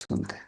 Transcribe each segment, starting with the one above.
सुनते हैं।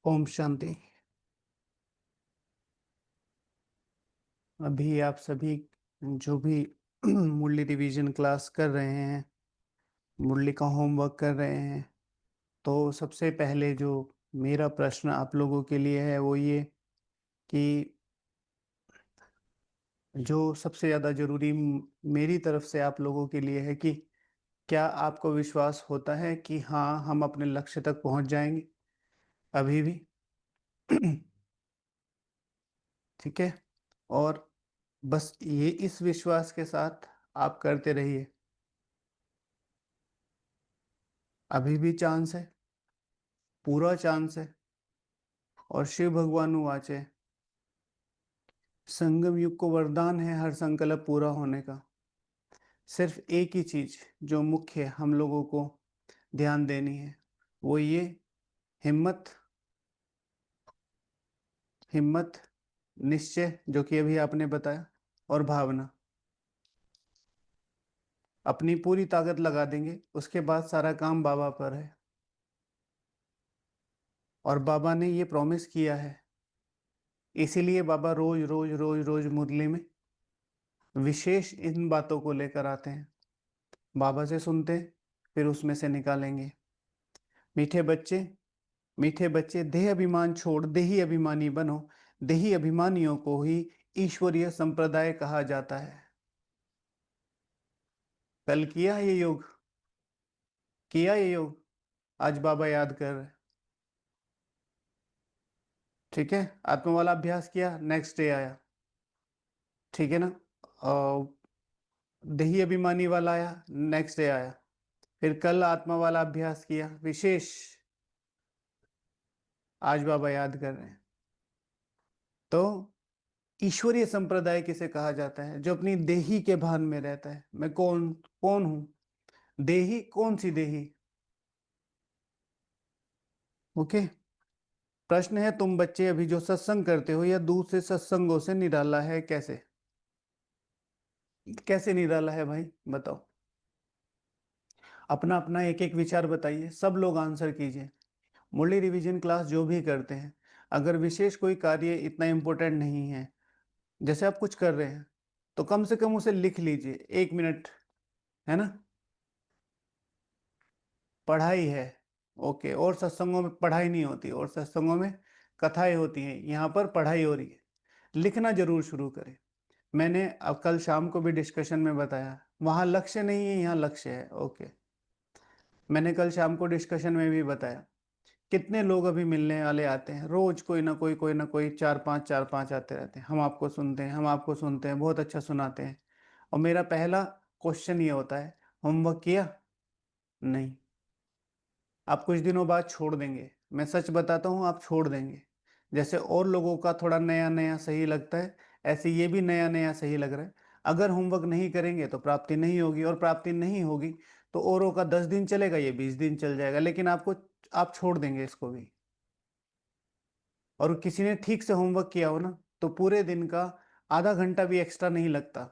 ओम शांति। अभी आप सभी जो भी मुरली रिवीजन क्लास कर रहे हैं, मुरली का होमवर्क कर रहे हैं, तो सबसे पहले जो मेरा प्रश्न आप लोगों के लिए है वो ये कि जो सबसे ज़्यादा ज़रूरी मेरी तरफ से आप लोगों के लिए है कि क्या आपको विश्वास होता है कि हाँ, हम अपने लक्ष्य तक पहुंच जाएंगे अभी भी? ठीक है। और बस ये इस विश्वास के साथ आप करते रहिए। अभी भी चांस है, पूरा चांस है। और शिव भगवान वाचे, संगम युग को वरदान है हर संकल्प पूरा होने का। सिर्फ एक ही चीज जो मुख्य हम लोगों को ध्यान देनी है वो ये, हिम्मत, हिम्मत, निश्चय जो कि अभी आपने बताया, और भावना। अपनी पूरी ताकत लगा देंगे, उसके बाद सारा काम बाबा पर है। और बाबा ने ये प्रॉमिस किया है, इसीलिए बाबा रोज रोज रोज रोज मुरली में विशेष इन बातों को लेकर आते हैं। बाबा से सुनते हैं, फिर उसमें से निकालेंगे। मीठे बच्चे, मीठे बच्चे, देह अभिमान छोड़ देही अभिमानी बनो। देही अभिमानियों को ही ईश्वरीय संप्रदाय कहा जाता है। कल किया ये योग, किया ये योग, आज बाबा याद कर रहे हैं। ठीक है, आत्मा वाला अभ्यास किया, नेक्स्ट डे आया। ठीक है ना? और देही अभिमानी वाला आया, नेक्स्ट डे आया। फिर कल आत्मा वाला अभ्यास किया विशेष, आज बाबा याद कर रहे हैं। तो ईश्वरीय संप्रदाय किसे कहा जाता है? जो अपनी देही के भान में रहता है। मैं कौन कौन हूं? देही, कौन सी देही? ओके। प्रश्न है, तुम बच्चे अभी जो सत्संग करते हो या दूसरे सत्संगों से निराला है? कैसे कैसे निराला है भाई, बताओ। अपना अपना एक एक विचार बताइए, सब लोग आंसर कीजिए। मुरली रिवीजन क्लास जो भी करते हैं, अगर विशेष कोई कार्य इतना इम्पोर्टेंट नहीं है, जैसे आप कुछ कर रहे हैं, तो कम से कम उसे लिख लीजिए, 1 मिनट, है ना? पढ़ाई है, ओके। और सत्संगों में पढ़ाई नहीं होती, और सत्संगों में कथाएं होती हैं, यहाँ पर पढ़ाई हो रही है। लिखना जरूर शुरू करें। मैंने अब कल शाम को भी डिस्कशन में बताया, वहाँ लक्ष्य नहीं है, यहाँ लक्ष्य है। ओके। मैंने कल शाम को डिस्कशन में भी बताया, कितने लोग अभी मिलने वाले आते हैं, रोज कोई ना कोई चार पांच आते रहते हैं। हम आपको सुनते हैं, हम आपको सुनते हैं, बहुत अच्छा सुनाते हैं। और मेरा पहला क्वेश्चन ये होता है, होमवर्क किया? नहीं। आप कुछ दिनों बाद छोड़ देंगे, मैं सच बताता हूँ, आप छोड़ देंगे। जैसे और लोगों का थोड़ा नया नया सही लगता है, ऐसे ये भी नया नया सही लग रहा है। अगर होमवर्क नहीं करेंगे तो प्राप्ति नहीं होगी, और प्राप्ति नहीं होगी तो औरों का 10 दिन चलेगा, ये 20 दिन चल जाएगा, लेकिन आपको, आप छोड़ देंगे इसको भी। और किसी ने ठीक से होमवर्क किया हो ना, तो पूरे दिन का आधा घंटा भी एक्स्ट्रा नहीं लगता,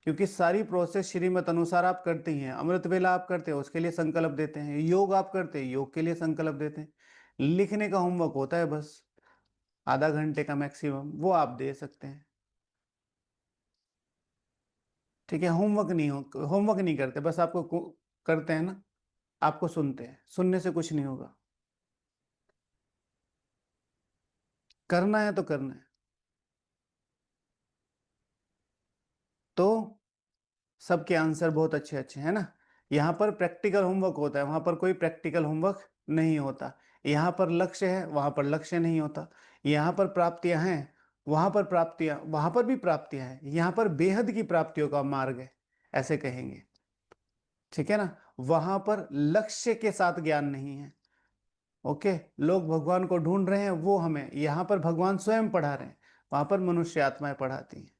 क्योंकि सारी प्रोसेस श्रीमत अनुसार आप करते ही हैं। अमृत वेला आप करते हो, उसके लिए संकल्प देते हैं। योग आप करते हैं, योग के लिए संकल्प देते हैं। लिखने का होमवर्क होता है बस आधा घंटे का मैक्सिमम, वो आप दे सकते हैं। ठीक है, होमवर्क नहीं करते, बस आपको करते हैं ना, आपको सुनते हैं, सुनने से कुछ नहीं होगा, करना है तो करना है। तो सबके आंसर बहुत अच्छे अच्छे हैं ना। यहाँ पर प्रैक्टिकल होमवर्क होता है, वहां पर कोई प्रैक्टिकल होमवर्क नहीं होता। यहाँ पर लक्ष्य है, वहां पर लक्ष्य नहीं होता। यहाँ पर प्राप्तियां हैं, वहां पर भी प्राप्तियां हैं। यहाँ पर बेहद की प्राप्तियों का मार्ग है, ऐसे कहेंगे। ठीक है ना। वहां पर लक्ष्य के साथ ज्ञान नहीं है। ओके, लोग भगवान को ढूंढ रहे हैं, वो हमें, यहाँ पर भगवान स्वयं पढ़ा रहे हैं, वहां पर मनुष्य आत्माएं पढ़ाती हैं।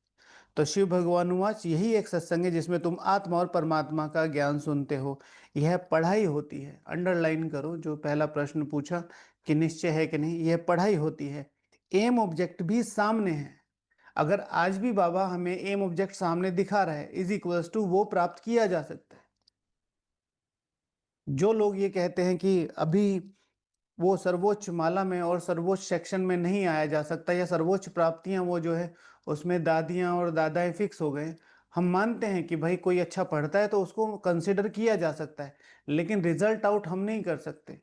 तो शिव भगवानुवाच, यही एक सत्संग है जिसमें तुम आत्मा और परमात्मा का ज्ञान सुनते हो। यह पढ़ाई होती है। अंडरलाइन करो जो पहला प्रश्न पूछा कि निश्चय है कि नहीं, यह पढ़ाई होती है। एम ऑब्जेक्ट भी सामने है। अगर आज भी बाबा हमें एम ऑब्जेक्ट सामने दिखा रहा है, इज इक्वल्स टू वो प्राप्त किया जा सकता है। जो लोग ये कहते हैं कि अभी वो सर्वोच्च माला में और सर्वोच्च सेक्शन में नहीं आया जा सकता, या सर्वोच्च प्राप्तियां वो जो है उसमें दादियां और दादाएं फिक्स हो गए, हम मानते हैं कि भाई कोई अच्छा पढ़ता है तो उसको कंसिडर किया जा सकता है, लेकिन रिजल्ट आउट हम नहीं कर सकते।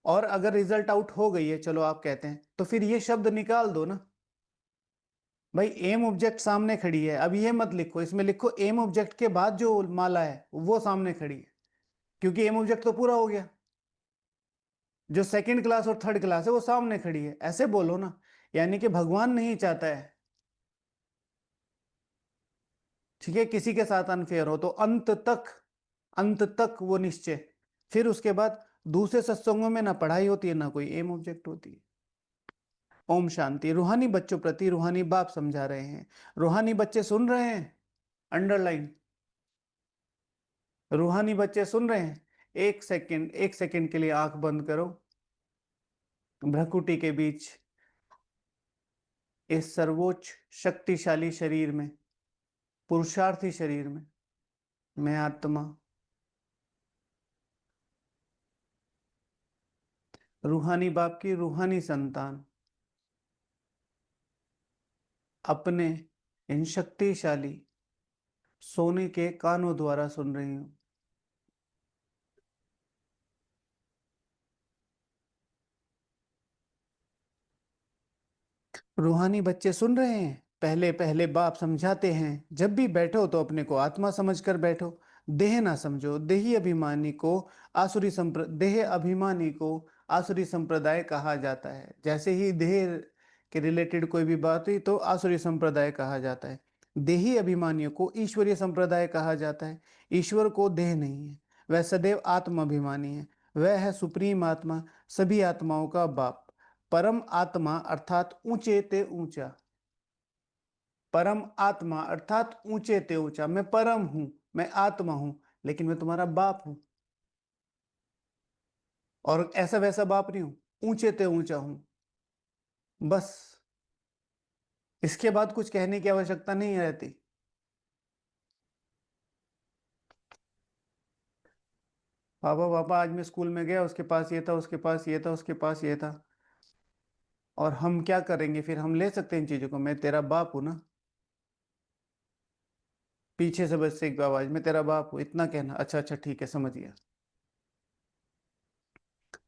और अगर रिजल्ट आउट हो गई है, चलो आप कहते हैं, तो फिर ये शब्द निकाल दो ना भाई। एम ऑब्जेक्ट सामने खड़ी है, अब ये मत लिखो, इसमें लिखो एम ऑब्जेक्ट के बाद जो माला है वो सामने खड़ी है, क्योंकि एम ऑब्जेक्ट तो पूरा हो गया। जो सेकंड क्लास और थर्ड क्लास है वो सामने खड़ी है, ऐसे बोलो ना। यानी कि भगवान नहीं चाहता है, ठीक है, किसी के साथ अनफेयर हो, तो अंत तक वो निश्चय। फिर उसके बाद दूसरे सत्संगों में ना पढ़ाई होती है ना कोई एम ऑब्जेक्ट होती है। ओम शांति। रूहानी बच्चों प्रति रूहानी बाप समझा रहे हैं। रूहानी बच्चे सुन रहे हैं, अंडरलाइन। रूहानी बच्चे सुन रहे हैं। एक सेकंड के लिए आंख बंद करो। भ्रकुटी के बीच इस सर्वोच्च शक्तिशाली शरीर में, पुरुषार्थी शरीर में, मैं आत्मा, रूहानी बाप की रूहानी संतान, अपने इन शक्तिशाली सोने के कानों द्वारा सुन रही हूं। रूहानी बच्चे सुन रहे हैं। पहले पहले बाप समझाते हैं, जब भी बैठो तो अपने को आत्मा समझकर बैठो, देह ना समझो। देह अभिमानी को आसुरी संप्रदाय कहा जाता है। जैसे ही देह के रिलेटेड कोई भी बात हुई तो आसुरी संप्रदाय कहा जाता है। देही अभिमानियों को ईश्वरीय संप्रदाय कहा जाता है। ईश्वर को देह नहीं है, वह सदैव आत्म अभिमानी है। वह है सुप्रीम आत्मा, सभी आत्माओं का बाप। परम आत्मा अर्थात ऊंचे ते ऊंचा। परम आत्मा अर्थात ऊंचे ते ऊंचा। मैं परम हूं, मैं आत्मा हूं, लेकिन मैं तुम्हारा बाप हूं। और ऐसा वैसा बाप नहीं हूं, ऊंचे ते ऊंचा हूं। बस, इसके बाद कुछ कहने की आवश्यकता नहीं रहती। पापा पापा आज मैं स्कूल में गया, उसके पास ये था, उसके पास ये था, उसके पास ये था। और हम क्या करेंगे फिर? हम ले सकते हैं इन चीजों को, मैं तेरा बाप हूं ना। पीछे से बस एक आवाज, मैं तेरा बाप हूं, इतना कहना, अच्छा अच्छा ठीक है समझ गया।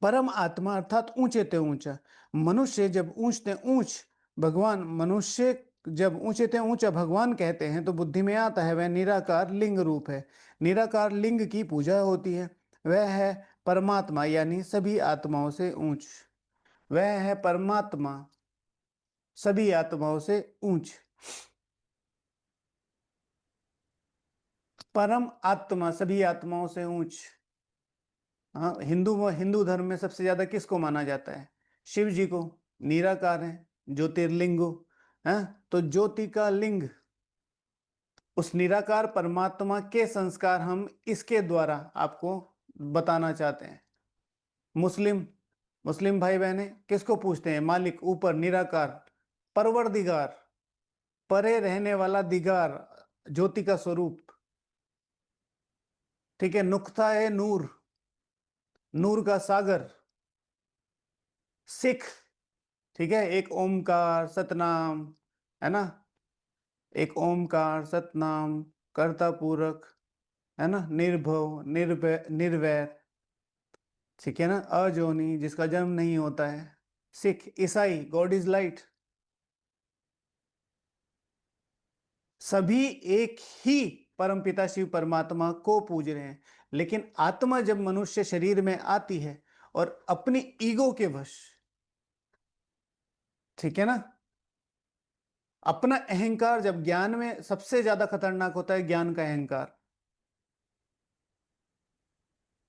परम आत्मा अर्थात ऊंचे ते ऊंचा। मनुष्य जब ऊंचते ऊंच भगवान मनुष्य जब ऊंचे ते ऊंचा भगवान कहते हैं तो बुद्धि में आता है वह निराकार लिंग रूप है। निराकार लिंग की पूजा होती है। वह है परमात्मा, यानी सभी आत्माओं से ऊंच। वह है परमात्मा, सभी आत्माओं से ऊंच। परम आत्मा सभी आत्माओं से ऊंच। हाँ, हिंदू धर्म में सबसे ज्यादा किसको माना जाता है? शिव जी को। निराकार है, ज्योतिर्लिंगो है। तो ज्योति का लिंग, उस निराकार परमात्मा के संस्कार हम इसके द्वारा आपको बताना चाहते हैं। मुस्लिम मुस्लिम भाई बहने किसको पूछते हैं? मालिक ऊपर, निराकार, परवरदिगार, परे रहने वाला दिगार, ज्योति का स्वरूप। ठीक है, नुक्ता है नूर, नूर का सागर। सिख, ठीक है, एक ओमकार सतनाम, है ना। एक ओमकार, सतनाम, कर्ता पूरक, है ना, निर्भव, निर्भय, निर्वैर, ठीक है ना, अजोनी जिसका जन्म नहीं होता है, सिख, ईसाई, गॉड इज लाइट, सभी एक ही परमपिता शिव परमात्मा को पूज रहे हैं। लेकिन आत्मा जब मनुष्य शरीर में आती है और अपनी ईगो के वश, ठीक है ना, अपना अहंकार, जब ज्ञान में सबसे ज्यादा खतरनाक होता है ज्ञान का अहंकार,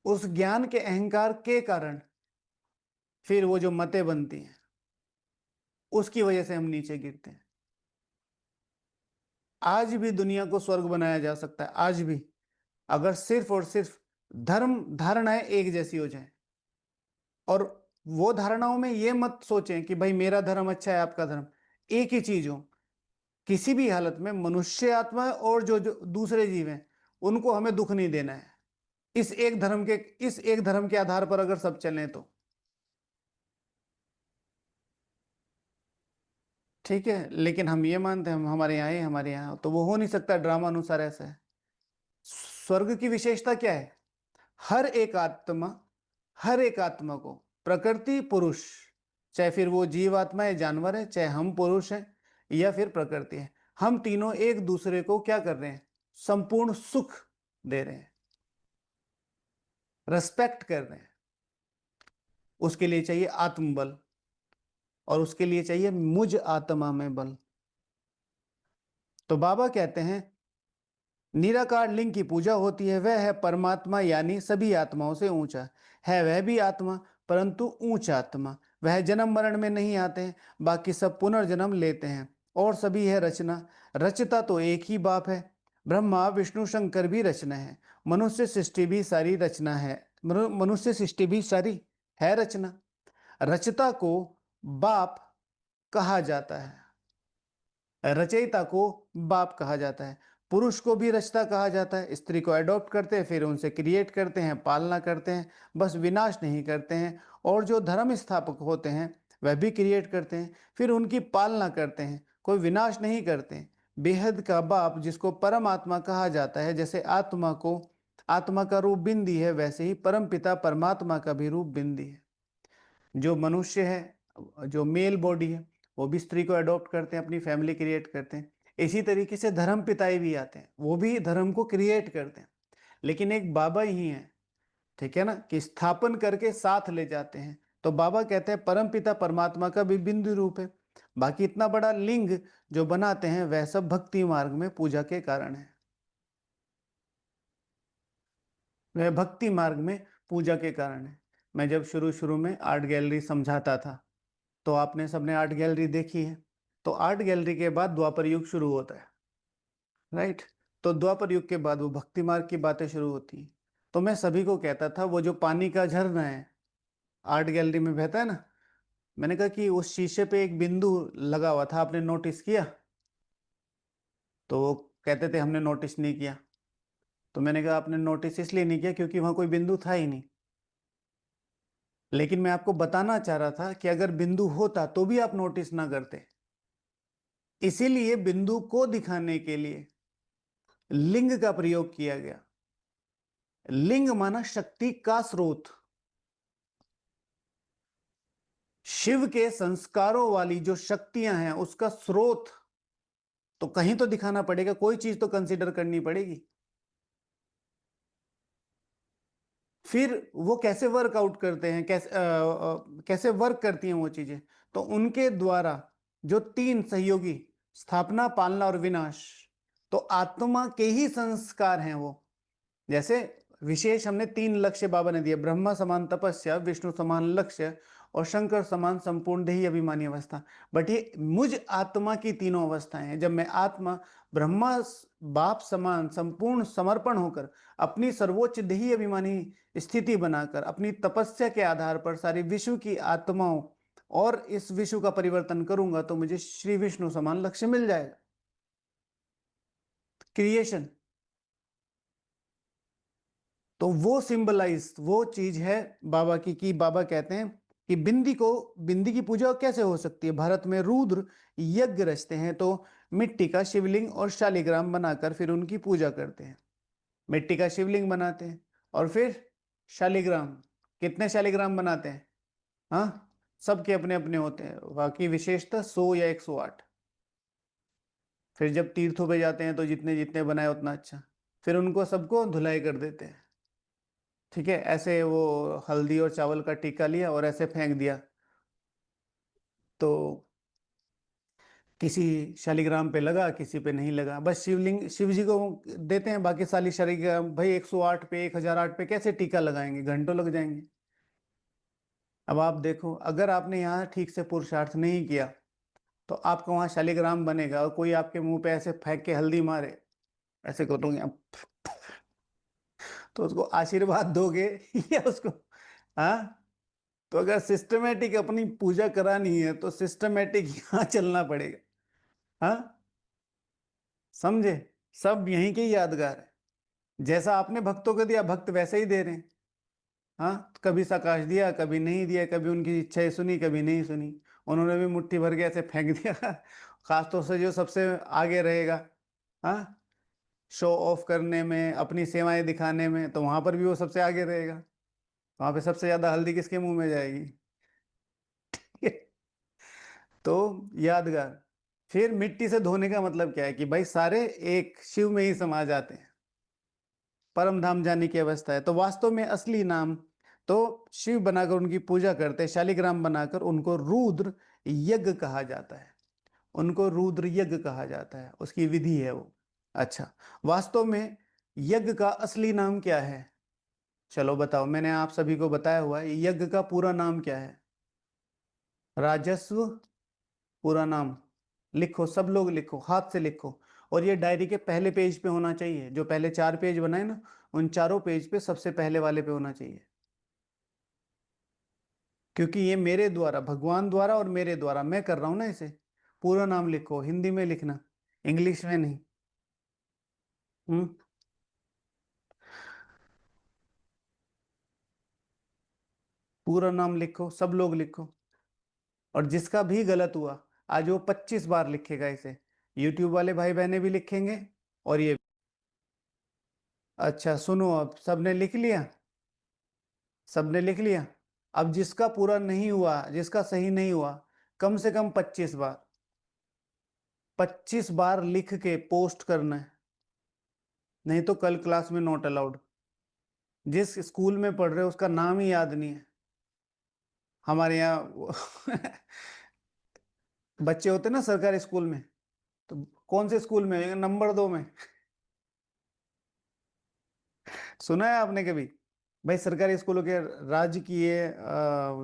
उस ज्ञान के अहंकार के कारण फिर वो जो मतें बनती हैं उसकी वजह से हम नीचे गिरते हैं। आज भी दुनिया को स्वर्ग बनाया जा सकता है, आज भी, अगर सिर्फ और सिर्फ धर्म धारणाएं एक जैसी हो जाएं। और वो धारणाओं में ये मत सोचें कि भाई मेरा धर्म अच्छा है आपका धर्म, एक ही चीज हो। किसी भी हालत में मनुष्य आत्मा है और जो दूसरे जीव हैं उनको हमें दुख नहीं देना है, इस एक धर्म के आधार पर अगर सब चलें तो ठीक है। लेकिन हम ये मानते हैं हम हमारे यहाँ है, हमारे यहाँ, तो वो हो नहीं सकता, ड्रामा अनुसार ऐसा है। स्वर्ग की विशेषता क्या है? हर एक आत्मा, हर एक आत्मा को प्रकृति पुरुष, चाहे फिर वो जीव आत्मा है, जानवर है, चाहे हम पुरुष हैं या फिर प्रकृति है, हम तीनों एक दूसरे को क्या कर रहे हैं? संपूर्ण सुख दे रहे हैं, रेस्पेक्ट कर रहे हैं। उसके लिए चाहिए आत्मबल और उसके लिए चाहिए मुझ आत्मा में बल। तो बाबा कहते हैं निराकार लिंग की पूजा होती है, वह है परमात्मा, यानी सभी आत्माओं से ऊंचा है वह भी आत्मा, परंतु ऊंच आत्मा। वह जन्म मरण में नहीं आते हैं, बाकी सब पुनर्जन्म लेते हैं। और सभी है रचना, रचता तो एक ही बाप है, ब्रह्मा विष्णु शंकर भी रचना है। मनुष्य सृष्टि भी सारी रचना है, मनुष्य सृष्टि भी सारी है रचना। रचता को बाप कहा जाता है, रचयिता को बाप कहा जाता है। पुरुष को भी रचता कहा जाता है, स्त्री को अडॉप्ट करते हैं, फिर उनसे क्रिएट करते हैं, पालना करते हैं, बस विनाश नहीं करते हैं। और जो धर्म स्थापक होते हैं वह भी क्रिएट करते हैं, फिर उनकी पालना करते हैं, कोई विनाश नहीं करते हैं। बेहद का बाप जिसको परम आत्मा कहा जाता है, जैसे आत्मा को, आत्मा का रूप बिंदी है, वैसे ही परम पिता परमात्मा का भी रूप बिंदी है। जो मनुष्य है, जो मेल बॉडी है, वो भी स्त्री को अडॉप्ट करते हैं, अपनी फैमिली क्रिएट करते हैं। इसी तरीके से धर्म पिताएं भी आते हैं, वो भी धर्म को क्रिएट करते हैं। लेकिन एक बाबा ही है, ठीक है ना, कि स्थापन करके साथ ले जाते हैं। तो बाबा कहते हैं परम पिता परमात्मा का भी बिंदु रूप है। बाकी इतना बड़ा लिंग जो बनाते हैं वह सब भक्ति मार्ग में पूजा के कारण है, वह भक्ति मार्ग में पूजा के कारण है। मैं जब शुरू शुरू में आर्ट गैलरी समझाता था तो आपने सबने आर्ट गैलरी देखी है। तो आर्ट गैलरी के बाद द्वापर युग शुरू होता है, राइट। तो द्वापर युग के बाद वो भक्ति मार्ग की बातें शुरू होती हैं। तो मैं सभी को कहता था वो जो पानी का झरना है आर्ट गैलरी में बहता है ना, मैंने कहा कि उस शीशे पे एक बिंदु लगा हुआ था, आपने नोटिस किया? तो वो कहते थे हमने नोटिस नहीं किया। तो मैंने कहा आपने नोटिस इसलिए नहीं किया क्योंकि वहां कोई बिंदु था ही नहीं। लेकिन मैं आपको बताना चाह रहा था कि अगर बिंदु होता तो भी आप नोटिस ना करते। इसीलिए बिंदु को दिखाने के लिए लिंग का प्रयोग किया गया। लिंग माना शक्ति का स्रोत। शिव के संस्कारों वाली जो शक्तियां हैं उसका स्रोत तो कहीं तो दिखाना पड़ेगा, कोई चीज तो कंसीडर करनी पड़ेगी। फिर वो कैसे वर्कआउट करते हैं, कैसे वर्क करती हैं वो चीजें? तो उनके द्वारा जो तीन सहयोगी, स्थापना, पालना और विनाश, तो आत्मा के ही संस्कार हैं वो। जैसे विशेष हमने तीन लक्ष्य बाबा ने दिए, ब्रह्मा समान तपस्या, विष्णु समान लक्ष्य और शंकर समान संपूर्ण देही अभिमानी अवस्था। बट ये मुझ आत्मा की तीनों अवस्थाएं हैं। जब मैं आत्मा ब्रह्मा बाप समान संपूर्ण समर्पण होकर अपनी सर्वोच्च देही अभिमानी स्थिति बनाकर अपनी तपस्या के आधार पर सारी विश्व की आत्माओं और इस विश्व का परिवर्तन करूंगा तो मुझे श्री विष्णु समान लक्ष्य मिल जाएगा, क्रिएशन। तो वो सिंबलाइज, वो चीज है बाबा की, कि बाबा कहते हैं कि बिंदी की पूजा कैसे हो सकती है? भारत में रुद्र यज्ञ रचते हैं, तो मिट्टी का शिवलिंग और शालिग्राम बनाकर फिर उनकी पूजा करते हैं। मिट्टी का शिवलिंग बनाते हैं और फिर शालिग्राम। कितने शालिग्राम बनाते हैं? हाँ, सबके अपने अपने होते हैं, बाकी विशेषता 100 या 108। फिर जब तीर्थों पे जाते हैं तो जितने जितने बनाए उतना अच्छा। फिर उनको सबको धुलाई कर देते हैं। ठीक है, ऐसे वो हल्दी और चावल का टीका लिया और ऐसे फेंक दिया, तो किसी शालिग्राम पे लगा, किसी पे नहीं लगा। बस शिवलिंग शिव जी को देते हैं, बाकी सारी शालिग्राम भाई 108 पे 1008 पे कैसे टीका लगाएंगे, घंटों लग जाएंगे। अब आप देखो, अगर आपने यहाँ ठीक से पुरुषार्थ नहीं किया तो आपका वहाँ शालिग्राम बनेगा और कोई आपके मुंह पे ऐसे फेंक के हल्दी मारे, ऐसे करोगे आप, तो उसको आशीर्वाद दोगे या उसको? हाँ, तो अगर सिस्टमेटिक अपनी पूजा करानी है तो सिस्टमेटिक यहाँ चलना पड़ेगा। हाँ, समझे? सब यहीं के यादगार है। जैसा आपने भक्तों को दिया, भक्त वैसे ही दे रहे हैं। हाँ, कभी सकाश दिया, कभी नहीं दिया, कभी उनकी इच्छाएं सुनी, कभी नहीं सुनी। उन्होंने भी मुट्ठी भर के ऐसे फेंक दिया। खासतौर से जो सबसे आगे रहेगा, हाँ, शो ऑफ करने में, अपनी सेवाएं दिखाने में, तो वहां पर भी वो सबसे आगे रहेगा। वहां पे सबसे ज्यादा हल्दी किसके मुंह में जाएगी? तो यादगार। फिर मिट्टी से धोने का मतलब क्या है कि भाई सारे एक शिव में ही समा जाते हैं, परम धाम जाने की अवस्था है। तो वास्तव में असली नाम तो शिव बनाकर उनकी पूजा करते हैं, शालिग्राम बनाकर उनको रुद्र यज्ञ कहा जाता है। उनको रुद्र यज्ञ कहा जाता है, उसकी विधि है वो। अच्छा, वास्तव में यज्ञ का असली नाम क्या है? चलो बताओ, मैंने आप सभी को बताया हुआ है, यज्ञ का पूरा नाम क्या है? राजस्व। पूरा नाम लिखो, सब लोग लिखो, हाथ से लिखो। और ये डायरी के पहले पेज पे होना चाहिए, जो पहले 4 पेज बनाए ना, उन चारों पेज पे सबसे पहले वाले पे होना चाहिए। क्योंकि ये मेरे द्वारा, भगवान द्वारा और मेरे द्वारा मैं कर रहा हूं ना इसे। पूरा नाम लिखो, हिंदी में लिखना, इंग्लिश में नहीं। हम्म। पूरा नाम लिखो, सब लोग लिखो। और जिसका भी गलत हुआ, आज वो 25 बार लिखेगा इसे। यूट्यूब वाले भाई बहने भी लिखेंगे और ये। अच्छा सुनो, अब सबने लिख लिया? सबने लिख लिया? अब जिसका पूरा नहीं हुआ, जिसका सही नहीं हुआ, कम से कम 25 बार, 25 बार लिख के पोस्ट करना है। नहीं तो कल क्लास में नॉट अलाउड। जिस स्कूल में पढ़ रहे हो उसका नाम ही याद नहीं है। हमारे यहाँ बच्चे होते ना सरकारी स्कूल में, तो कौन से स्कूल में? नंबर 2 में। सुना है आपने कभी? भाई सरकारी स्कूलों के राजकीय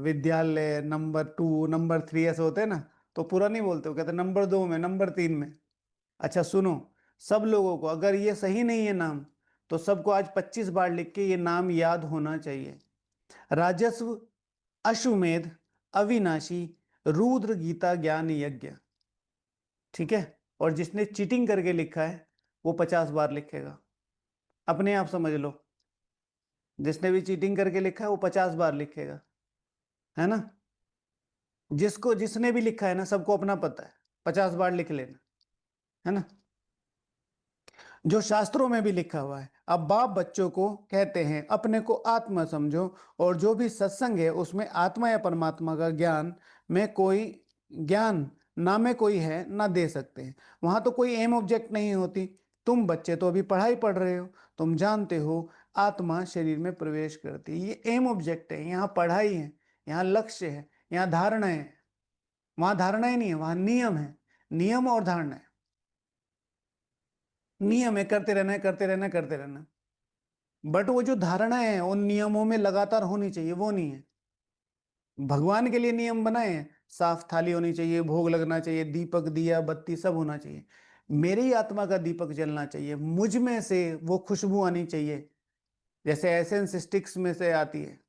विद्यालय नंबर 2 नंबर 3 ऐसे होते हैं ना, तो पूरा नहीं बोलते, वो कहते हैं नंबर 2 में, नंबर 3 में। अच्छा सुनो, सब लोगों को अगर ये सही नहीं है नाम, तो सबको आज 25 बार लिख के ये नाम याद होना चाहिए। राजस्व, अश्वमेध, अविनाशी, रुद्र गीता ज्ञान यज्ञ। ठीक है? और जिसने चीटिंग करके लिखा है वो 50 बार लिखेगा। अपने आप समझ लो, जिसने भी चीटिंग करके लिखा है वो 50 बार लिखेगा। है ना? जिसको जिसने भी लिखा है ना, सबको अपना पता है, 50 बार लिख लेना। है ना? जो शास्त्रों में भी लिखा हुआ है। अब बाप बच्चों को कहते हैं अपने को आत्मा समझो, और जो भी सत्संग है उसमें आत्मा या परमात्मा का ज्ञान में कोई ज्ञान ना में कोई है ना दे सकते हैं। वहां तो कोई एम ऑब्जेक्ट नहीं होती। तुम बच्चे तो अभी पढ़ाई पढ़ रहे हो, तुम जानते हो आत्मा शरीर में प्रवेश करती है, ये एम ऑब्जेक्ट है। यहाँ पढ़ाई है, यहाँ लक्ष्य है, यहाँ धारणा है। वहां धारणाएं नहीं है, वहां नियम है। नियम और धारणा है। नियम है, करते रहना है, करते रहना है, करते रहना है। बट वो जो धारणाएं हैं उन नियमों में लगातार होनी चाहिए, वो नहीं है। भगवान के लिए नियम बनाए हैं, साफ थाली होनी चाहिए, भोग लगना चाहिए, दीपक दिया बत्ती सब होना चाहिए। मेरी आत्मा का दीपक जलना चाहिए, मुझ में से वो खुशबू आनी चाहिए, जैसे एसेंस स्टिक्स में से आती है।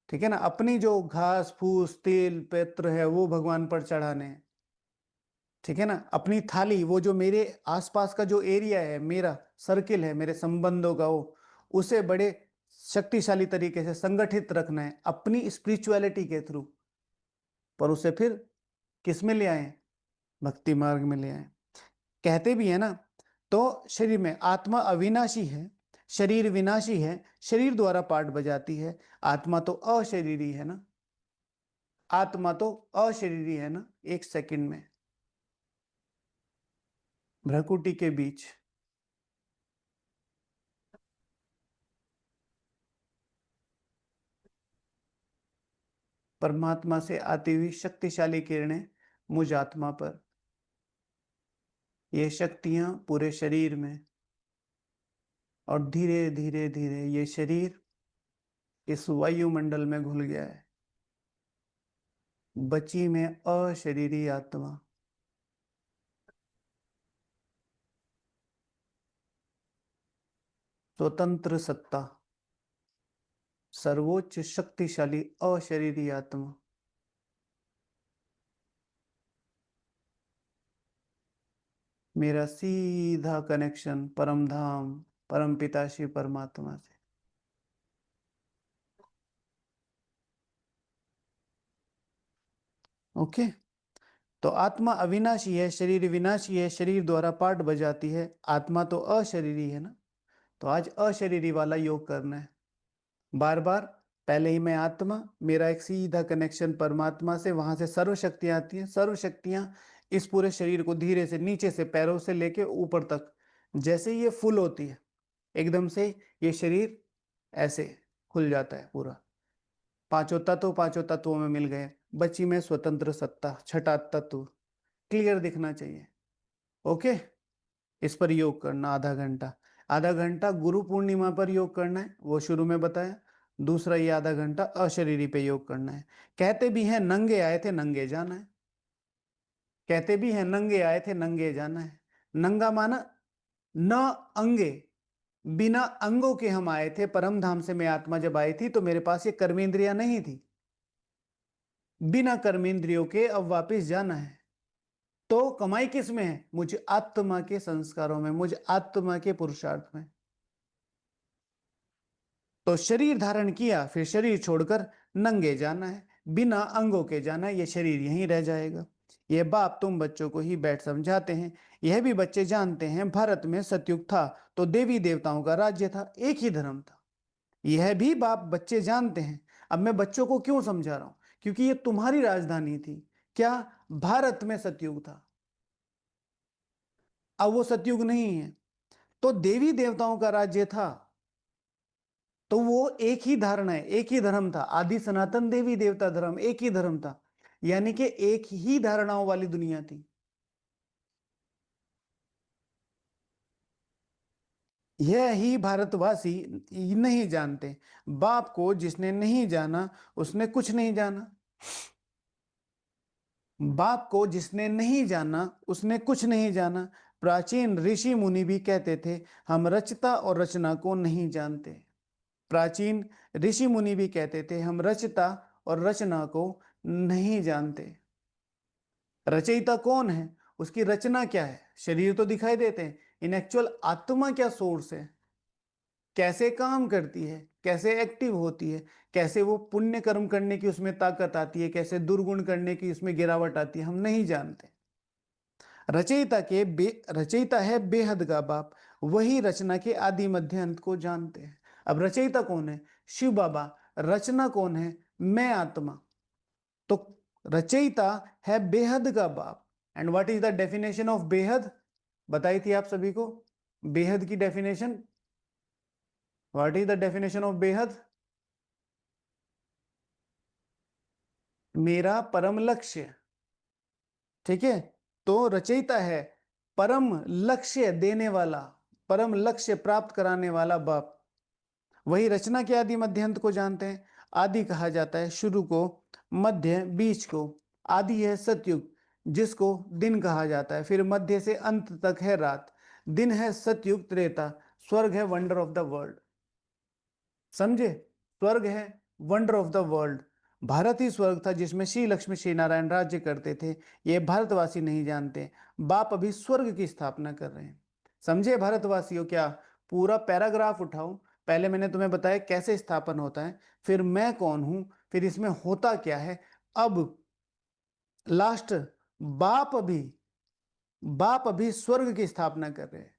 ठीक है ना? अपनी जो घास फूस तेल पत्र है वो भगवान पर चढ़ाने हैं। ठीक है ना? अपनी थाली, वो जो मेरे आसपास का जो एरिया है, मेरा सर्किल है, मेरे संबंधों का, वो उसे बड़े शक्तिशाली तरीके से संगठित रखना है अपनी स्पिरिचुअलिटी के थ्रू। पर उसे फिर किस में ले आए? भक्ति मार्ग में ले आए। कहते भी है ना, तो शरीर में आत्मा अविनाशी है, शरीर विनाशी है, शरीर द्वारा पाठ बजाती है। आत्मा तो अशरीरी है ना, आत्मा तो अशरीरी है ना। एक सेकंड में भ्रकुटी के बीच परमात्मा से आती हुई शक्तिशाली किरणें मुझ आत्मा पर, ये शक्तियां पूरे शरीर में, और धीरे धीरे धीरे ये शरीर इस वायुमंडल में घुल गया है। बची में अशरीरी आत्मा, स्वतंत्र सत्ता, सर्वोच्च शक्तिशाली अशरीरी आत्मा। मेरा सीधा कनेक्शन परम धाम, परम पिता श्री परमात्मा से। ओके, तो आत्मा अविनाशी है, शरीर विनाशी है, शरीर द्वारा पाठ बजाती है। आत्मा तो अशरीरी है ना, तो आज अशरीरी वाला योग करना है बार बार। पहले ही मैं आत्मा, मेरा एक सीधा कनेक्शन परमात्मा से, वहां से सर्व शक्तियां आती हैं। सर्व शक्तियां इस पूरे शरीर को धीरे से, नीचे से पैरों से लेके ऊपर तक, जैसे ये फुल होती है एकदम से ये शरीर ऐसे खुल जाता है पूरा। पांचों तत्वों में मिल गए, बची में स्वतंत्र सत्ता, छठा तत्व क्लियर दिखना चाहिए। ओके, इस पर योग करना आधा घंटा। आधा घंटा गुरु पूर्णिमा पर योग करना है, वो शुरू में बताया। दूसरा ये आधा घंटा अशरीरी पे योग करना है। कहते भी हैं नंगे आए थे नंगे जाना है, कहते भी हैं नंगे आए थे नंगे जाना है। नंगा माना न अंगे, बिना अंगों के हम आए थे परम धाम से। मैं आत्मा जब आई थी तो मेरे पास ये कर्मेंद्रियां नहीं थी, बिना कर्मेंद्रियों के अब वापस जाना है। तो कमाई किस में है? मुझ आत्मा के संस्कारों में, मुझ आत्मा के पुरुषार्थ में। तो शरीर धारण किया, फिर शरीर छोड़कर नंगे जाना है, बिना अंगों के जाना है। ये शरीर यहीं रह जाएगा। ये बाप तुम बच्चों को ही बैठ समझाते हैं, यह भी बच्चे जानते हैं भारत में सतयुग था तो देवी देवताओं का राज्य था, एक ही धर्म था। यह भी बाप बच्चे जानते हैं। अब मैं बच्चों को क्यों समझा रहा हूं? क्योंकि ये तुम्हारी राजधानी थी। क्या? भारत में सतयुग था, अब वो सतयुग नहीं है। तो देवी देवताओं का राज्य था, तो वो एक ही धारणा है, एक ही धर्म था। आदि सनातन देवी देवता धर्म एक ही धर्म था, यानी कि एक ही धारणाओं वाली दुनिया थी। यह ही भारतवासी नहीं जानते। बाप को जिसने नहीं जाना उसने कुछ नहीं जाना। बाप को जिसने नहीं जाना उसने कुछ नहीं जाना। प्राचीन ऋषि मुनि भी कहते थे हम रचता और रचना को नहीं जानते। प्राचीन ऋषि मुनि भी कहते थे हम रचता और रचना को नहीं जानते। रचयिता कौन है? उसकी रचना क्या है? शरीर तो दिखाई देते हैं, इन एक्चुअल आत्मा क्या सोर्स है, कैसे काम करती है, कैसे एक्टिव होती है, कैसे वो पुण्य कर्म करने की उसमें ताकत आती है, कैसे दुर्गुण करने की उसमें गिरावट आती है, हम नहीं जानते। रचयिता है बेहद का बाप, वही रचना के आदि मध्य अंत को जानते हैं। अब रचयिता कौन है? शिव बाबा। रचना कौन है? मैं आत्मा। तो रचयिता है बेहद का बाप। And what is the definition of बेहद? बताई थी आप सभी को बेहद की definition. What is the definition of बेहद? मेरा परम लक्ष्य। ठीक है, तो रचयिता है परम लक्ष्य देने वाला, परम लक्ष्य प्राप्त कराने वाला बाप। वही रचना के आदि मध्य अंत को जानते हैं। आदि कहा जाता है शुरू को, मध्य बीच को। आदि है सतयुग, जिसको दिन कहा जाता है, फिर मध्य से अंत तक है रात। दिन है सतयुग त्रेता। स्वर्ग है वंडर ऑफ द वर्ल्ड। समझे? स्वर्ग है wonder of the world. Bharat ही स्वर्ग था जिसमें श्री लक्ष्मी श्री नारायण राज्य करते थे। ये भारतवासी नहीं जानते। बाप अभी स्वर्ग की स्थापना कर रहे हैं। समझे भारतवासियों? क्या पूरा पैराग्राफ उठाओ। पहले मैंने तुम्हें बताया कैसे स्थापन होता है, फिर मैं कौन हूं, फिर इसमें होता क्या है। अब लास्ट, बाप अभी बाप अभी स्वर्ग की स्थापना कर रहे हैं।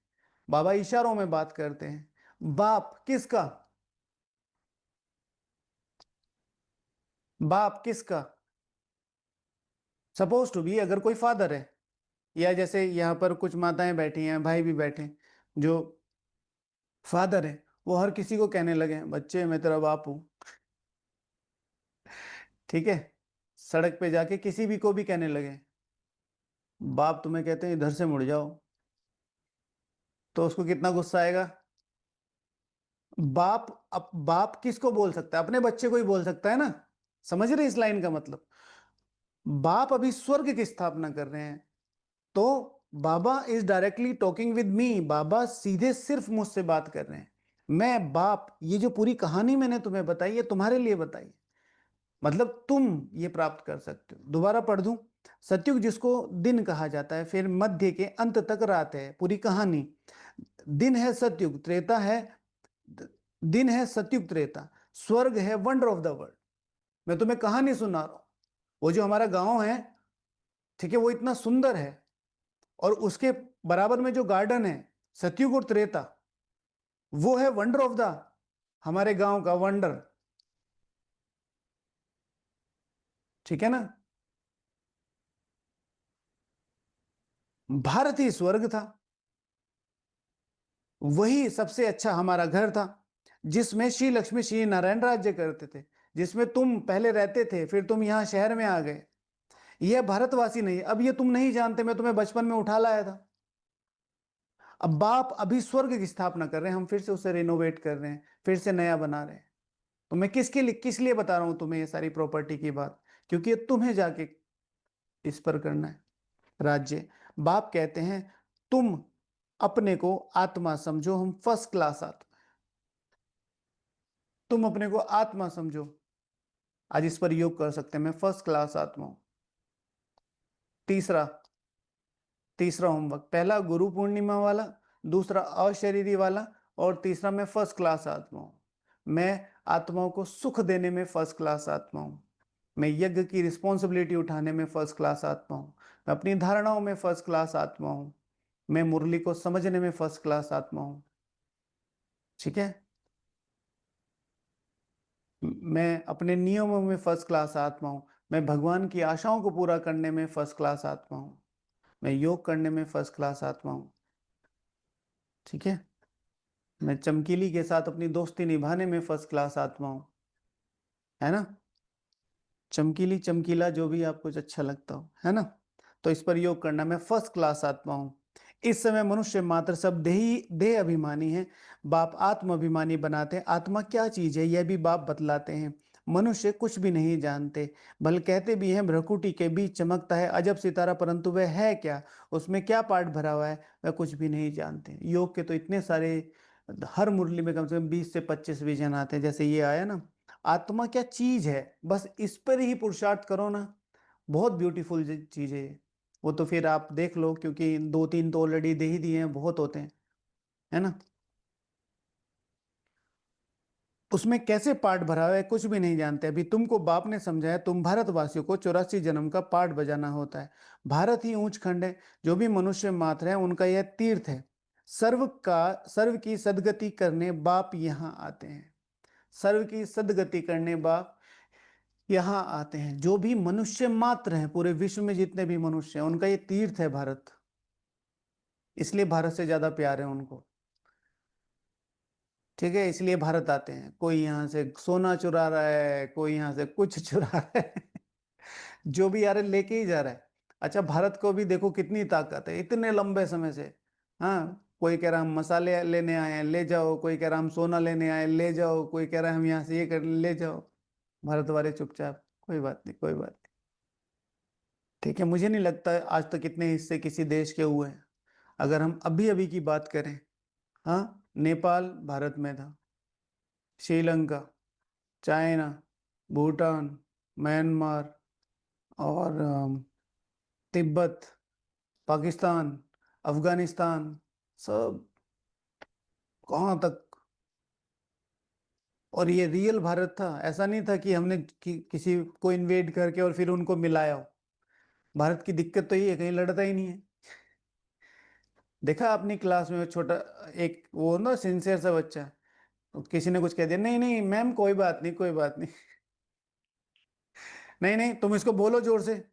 बाबा इशारों में बात करते हैं। बाप किसका? बाप किसका? सपोज टू बी, अगर कोई फादर है, या जैसे यहाँ पर कुछ माताएं बैठी हैं, भाई भी बैठे हैं, जो फादर है, वो हर किसी को कहने लगे, बच्चे मैं तेरा बाप हूं। ठीक है, सड़क पे जाके किसी भी को भी कहने लगे, बाप तुम्हें कहते हैं इधर से मुड़ जाओ, तो उसको कितना गुस्सा आएगा? बाप, अब बाप किसको बोल सकता है? अपने बच्चे को ही बोल सकता है ना। समझ रहे इस लाइन का मतलब? बाप अभी स्वर्ग की स्थापना कर रहे हैं, तो बाबा is directly talking with me. बाबा सीधे सिर्फ मुझसे बात कर रहे हैं। मैं बाप, ये जो पूरी कहानी मैंने तुम्हें बताई है तुम्हारे लिए बताई, मतलब तुम ये प्राप्त कर सकते हो। दोबारा पढ़ दूं। सतयुग जिसको दिन कहा जाता है, फिर मध्य के अंत तक रात है, पूरी कहानी। दिन है सतयुग, त्रेता है, दिन है सतयुग त्रेता, स्वर्ग है वंडर ऑफ द वर्ल्ड। मैं तुम्हें कहानी सुना रहा हूं। वो जो हमारा गांव है, ठीक है, वो इतना सुंदर है, और उसके बराबर में जो गार्डन है, सतयुग और त्रेता, वो है वंडर ऑफ द, हमारे गांव का वंडर। ठीक है ना? भारत ही स्वर्ग था। वही सबसे अच्छा हमारा घर था, जिसमें श्री लक्ष्मी श्री नारायण राज्य करते थे, जिसमें तुम पहले रहते थे, फिर तुम यहां शहर में आ गए। यह भारतवासी नहीं, अब ये तुम नहीं जानते, मैं तुम्हें बचपन में उठा लाया था। अब बाप अभी स्वर्ग की स्थापना कर रहे हैं, हम फिर से उसे रिनोवेट कर रहे हैं, फिर से नया बना रहे हैं। तो मैं किस लिए बता रहा हूं तुम्हें ये सारी प्रॉपर्टी की बात? क्योंकि ये तुम्हें जाके इस पर करना है राज्य। बाप कहते हैं तुम अपने को आत्मा समझो, हम फर्स्ट क्लास आत्मा। तुम अपने को आत्मा समझो। आज इस पर योग कर सकते हैं, मैं फर्स्ट क्लास आत्मा हूं। तीसरा तीसरा होमवर्क, पहला गुरु पूर्णिमा वाला, दूसरा अशरीरी वाला, और तीसरा मैं फर्स्ट क्लास आत्मा हूं। मैं आत्माओं को सुख देने में फर्स्ट क्लास आत्मा हूं। मैं यज्ञ की रिस्पॉन्सिबिलिटी उठाने में फर्स्ट क्लास आत्मा हूं। मैं अपनी धारणाओं में फर्स्ट क्लास आत्मा हूं। मैं मुरली को समझने में फर्स्ट क्लास आत्मा हूं। ठीक है? मैं अपने नियमों में फर्स्ट क्लास आत्मा हूं। मैं भगवान की आशाओं को पूरा करने में फर्स्ट क्लास आत्मा हूं। मैं योग करने में फर्स्ट क्लास आत्मा हूं। ठीक है? मैं चमकीली के साथ अपनी दोस्ती निभाने में फर्स्ट क्लास आत्मा हूं। है ना? चमकीली चमकीला जो भी आपको अच्छा लगता हो, है ना? तो इस पर योग करना। मैं फर्स्ट क्लास आत्मा हूं। इस समय मनुष्य मात्र सब देह अभिमानी है। बाप आत्म अभिमानी बनाते हैं। आत्मा क्या चीज है यह भी बाप बतलाते हैं। मनुष्य कुछ भी नहीं जानते, बल कहते भी हैं भ्रकुटी के बीच चमकता है अजब सितारा, परंतु वह है क्या, उसमें क्या पार्ट भरा हुआ है, वह कुछ भी नहीं जानते। योग के तो इतने सारे, हर मुरली में कम से कम 20 से 25 विजन आते हैं। जैसे ये आया ना, आत्मा क्या चीज है, बस इस पर ही पुरुषार्थ करो ना, बहुत ब्यूटीफुल चीज है ये। वो तो फिर आप देख लो, क्योंकि 2-3 तो ऑलरेडी दे ही दिए हैं, बहुत होते हैं, है ना? उसमें कैसे पार्ट भरा हुआ है कुछ भी नहीं जानते। अभी तुमको बाप ने समझाया, तुम भारतवासियों को 84 जन्म का पार्ट बजाना होता है। भारत ही ऊंच खंड है, जो भी मनुष्य मात्र है उनका यह तीर्थ है। सर्व की सदगति करने बाप यहाँ आते हैं। सर्व की सदगति करने बाप यहाँ आते हैं। जो भी मनुष्य मात्र हैं, पूरे विश्व में जितने भी मनुष्य हैं, उनका ये तीर्थ है भारत। इसलिए भारत से ज्यादा प्यार है उनको। ठीक है, इसलिए भारत आते हैं। कोई यहाँ से सोना चुरा रहा है, कोई यहाँ से कुछ चुरा रहा है जो भी आ रहा है लेके ही जा रहा है। अच्छा, भारत को भी देखो कितनी ताकत है इतने लंबे समय से। हाँ, कोई कह रहा हम मसाले लेने आए हैं, ले जाओ। कोई कह रहा हम सोना लेने आए, ले जाओ। कोई कह रहा हम यहाँ से ये कर, ले जाओ। भारत वाले चुपचाप, कोई बात नहीं, कोई बात नहीं। ठीक है, मुझे नहीं लगता आज तक इतने हिस्से किसी देश के हुए हैं। अगर हम अभी अभी की बात करें, हाँ, नेपाल भारत में था, श्रीलंका, चाइना, भूटान, म्यांमार, और तिब्बत, पाकिस्तान, अफगानिस्तान, सब कहाँ तक। और ये रियल भारत था, ऐसा नहीं था कि हमने किसी को इन्वेड करके और फिर उनको मिलाया हो। भारत की दिक्कत तो ये है, कहीं लड़ता ही नहीं है। देखा अपनी क्लास में छोटा एक वो ना सिंसियर सा बच्चा, तो किसी ने कुछ कह दिया, नहीं नहीं मैम कोई बात नहीं कोई बात नहीं। नहीं नहीं तुम इसको बोलो जोर से,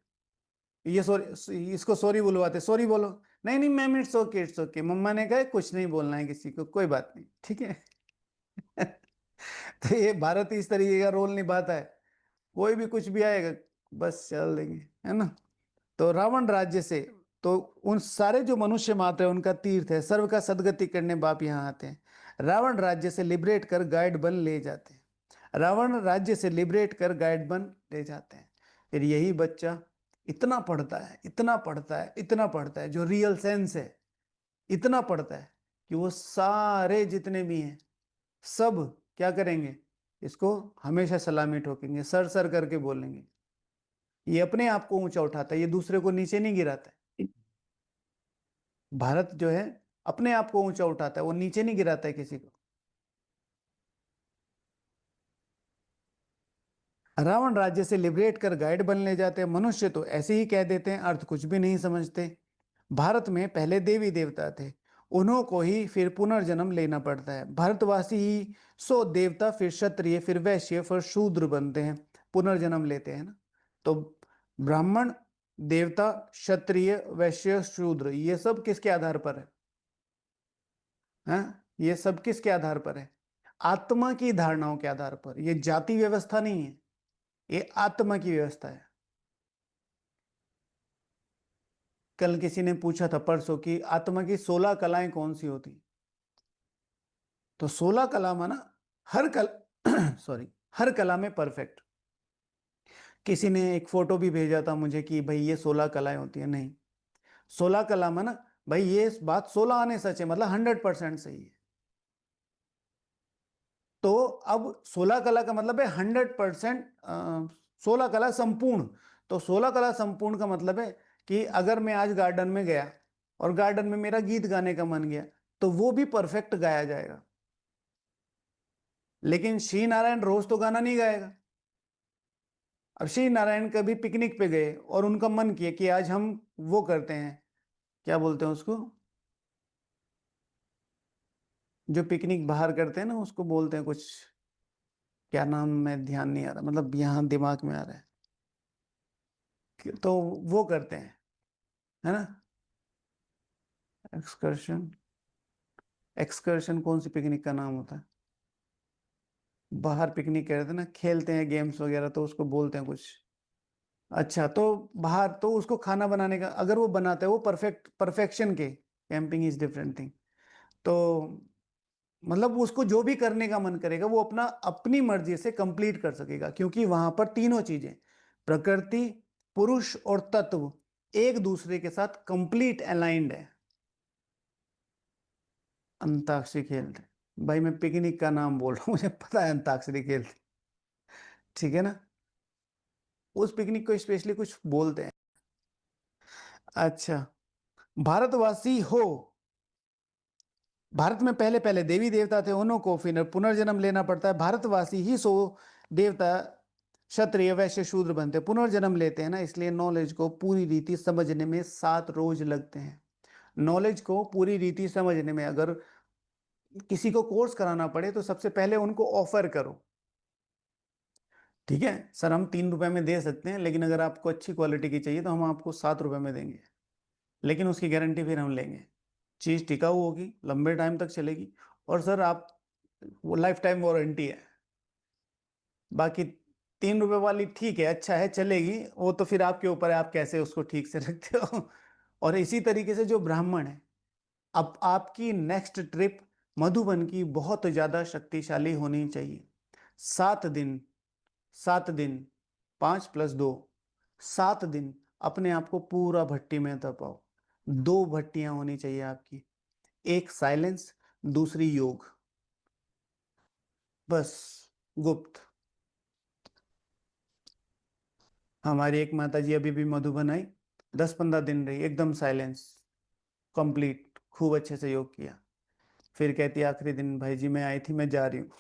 ये सॉरी, इसको सॉरी बुलवाते, सॉरी बोलो। नहीं नहीं मैम इट्स ओके, मम्मा ने कहा कुछ नहीं बोलना है किसी को, कोई बात नहीं, ठीक है। तो ये भारत इस तरीके का रोल निभाता है, कोई भी कुछ भी आएगा बस चल देंगे, है ना। तो रावण राज्य से, तो उन सारे जो मनुष्य मात्र है उनका तीर्थ है, सर्व का सदगति करने बाप यहाँ आते हैं। रावण राज्य से लिबरेट कर गाइड बन ले जाते हैं, रावण राज्य से लिबरेट कर गाइड बन ले जाते हैं। फिर यही बच्चा इतना पढ़ता है, इतना पढ़ता है, इतना पढ़ता है, जो रियल सेंस है, इतना पढ़ता है कि वो सारे जितने भी हैं सब क्या करेंगे, इसको हमेशा सलामी ठोकेंगे, सर सर करके बोलेंगे। ये अपने आप को ऊंचा उठाता है, ये दूसरे को नीचे नहीं गिराता है। भारत जो है अपने आप को ऊंचा उठाता है, वो नीचे नहीं गिराता है किसी को। रावण राज्य से लिबरेट कर गाइड बनने जाते हैं, मनुष्य तो ऐसे ही कह देते हैं, अर्थ कुछ भी नहीं समझते। भारत में पहले देवी देवता थे, उन्हों को ही फिर पुनर्जन्म लेना पड़ता है। भारतवासी ही सो देवता, फिर क्षत्रिय, फिर वैश्य, फिर शूद्र बनते हैं, पुनर्जन्म लेते हैं ना। तो ब्राह्मण, देवता, क्षत्रिय, वैश्य, शूद्र, ये सब किसके आधार पर है? हाँ, ये सब किसके आधार पर है? आत्मा की धारणाओं के आधार पर। ये जाति व्यवस्था नहीं है, ये आत्मा की व्यवस्था है। कल किसी ने पूछा था परसों की आत्मा की 16 कलाएं कौन सी होती, तो 16 कला माना हर कल सॉरी, हर कला में परफेक्ट। किसी ने एक फोटो भी भेजा था मुझे कि भाई ये 16 कलाएं होती है, नहीं, 16 कला माना भाई ये बात 16 आने सच है, मतलब 100% सही है। तो अब 16 कला का मतलब है 100%, 16 कला संपूर्ण। तो 16 कला संपूर्ण का मतलब है कि अगर मैं आज गार्डन में गया और गार्डन में मेरा गीत गाने का मन गया, तो वो भी परफेक्ट गाया जाएगा। लेकिन श्री नारायण रोज तो गाना नहीं गाएगा। अब श्री नारायण कभी पिकनिक पे गए और उनका मन किया कि आज हम वो करते हैं, क्या बोलते हैं उसको, जो पिकनिक बाहर करते हैं ना, उसको बोलते हैं कुछ, क्या नाम, में ध्यान नहीं आ रहा, मतलब यहाँ दिमाग में आ रहा है तो वो करते हैं, है ना। एक्सकर्शन, एक्सकर्शन कौन सी पिकनिक का नाम होता है? बाहर पिकनिक करते हैं ना, खेलते हैं गेम्स वगैरह, तो उसको बोलते हैं कुछ। अच्छा, तो बाहर तो उसको खाना बनाने का, अगर वो बनाता है वो परफेक्शन के, कैंपिंग इज डिफरेंट थिंग। तो मतलब उसको जो भी करने का मन करेगा वो अपना अपनी मर्जी से कंप्लीट कर सकेगा, क्योंकि वहां पर तीनों चीजें, प्रकृति, पुरुष और तत्व, एक दूसरे के साथ कंप्लीट अलाइंड है। अंताक्षरी खेलते, भाई मैं पिकनिक का नाम बोल रहा हूँ, मुझे पता है अंताक्षरी खेलते, ठीक है ना। उस पिकनिक को स्पेशली कुछ बोलते हैं। अच्छा, भारतवासी हो, भारत में पहले पहले देवी देवता थे, उन्हों को फिर पुनर्जन्म लेना पड़ता है। भारतवासी ही सो देवता, क्षत्रिय, वैश्य, शूद्र बनते, पुनर्जन्म लेते हैं ना, इसलिए नॉलेज को पूरी रीति समझने में 7 रोज लगते हैं। नॉलेज को पूरी रीति समझने में अगर किसी को कोर्स कराना पड़े तो सबसे पहले उनको ऑफर करो, ठीक है सर हम 3 रुपए में दे सकते हैं, लेकिन अगर आपको अच्छी क्वालिटी की चाहिए तो हम आपको 7 रुपए में देंगे, लेकिन उसकी गारंटी फिर हम लेंगे, चीज़ टिकाऊ होगी, लंबे टाइम तक चलेगी, और सर आप, वो लाइफ टाइम वारंटी है। बाकी 3 रुपए वाली ठीक है, अच्छा है, चलेगी, वो तो फिर आपके ऊपर है, आप कैसे उसको ठीक से रखते हो। और इसी तरीके से जो ब्राह्मण है, अब आपकी नेक्स्ट ट्रिप मधुबन की बहुत ज्यादा शक्तिशाली होनी चाहिए। 7 दिन, 7 दिन, 5 + 2, 7 दिन अपने आप को पूरा भट्टी में तपाओ। 2 भट्टियां होनी चाहिए आपकी, एक साइलेंस, दूसरी योग, बस, गुप्त। हमारी एक माता जी अभी भी मधुबन आई, 10-15 दिन रही, एकदम साइलेंस, कंप्लीट, खूब अच्छे से योग किया। फिर कहती आखिरी दिन, भाई जी मैं आई थी, मैं जा रही हूँ।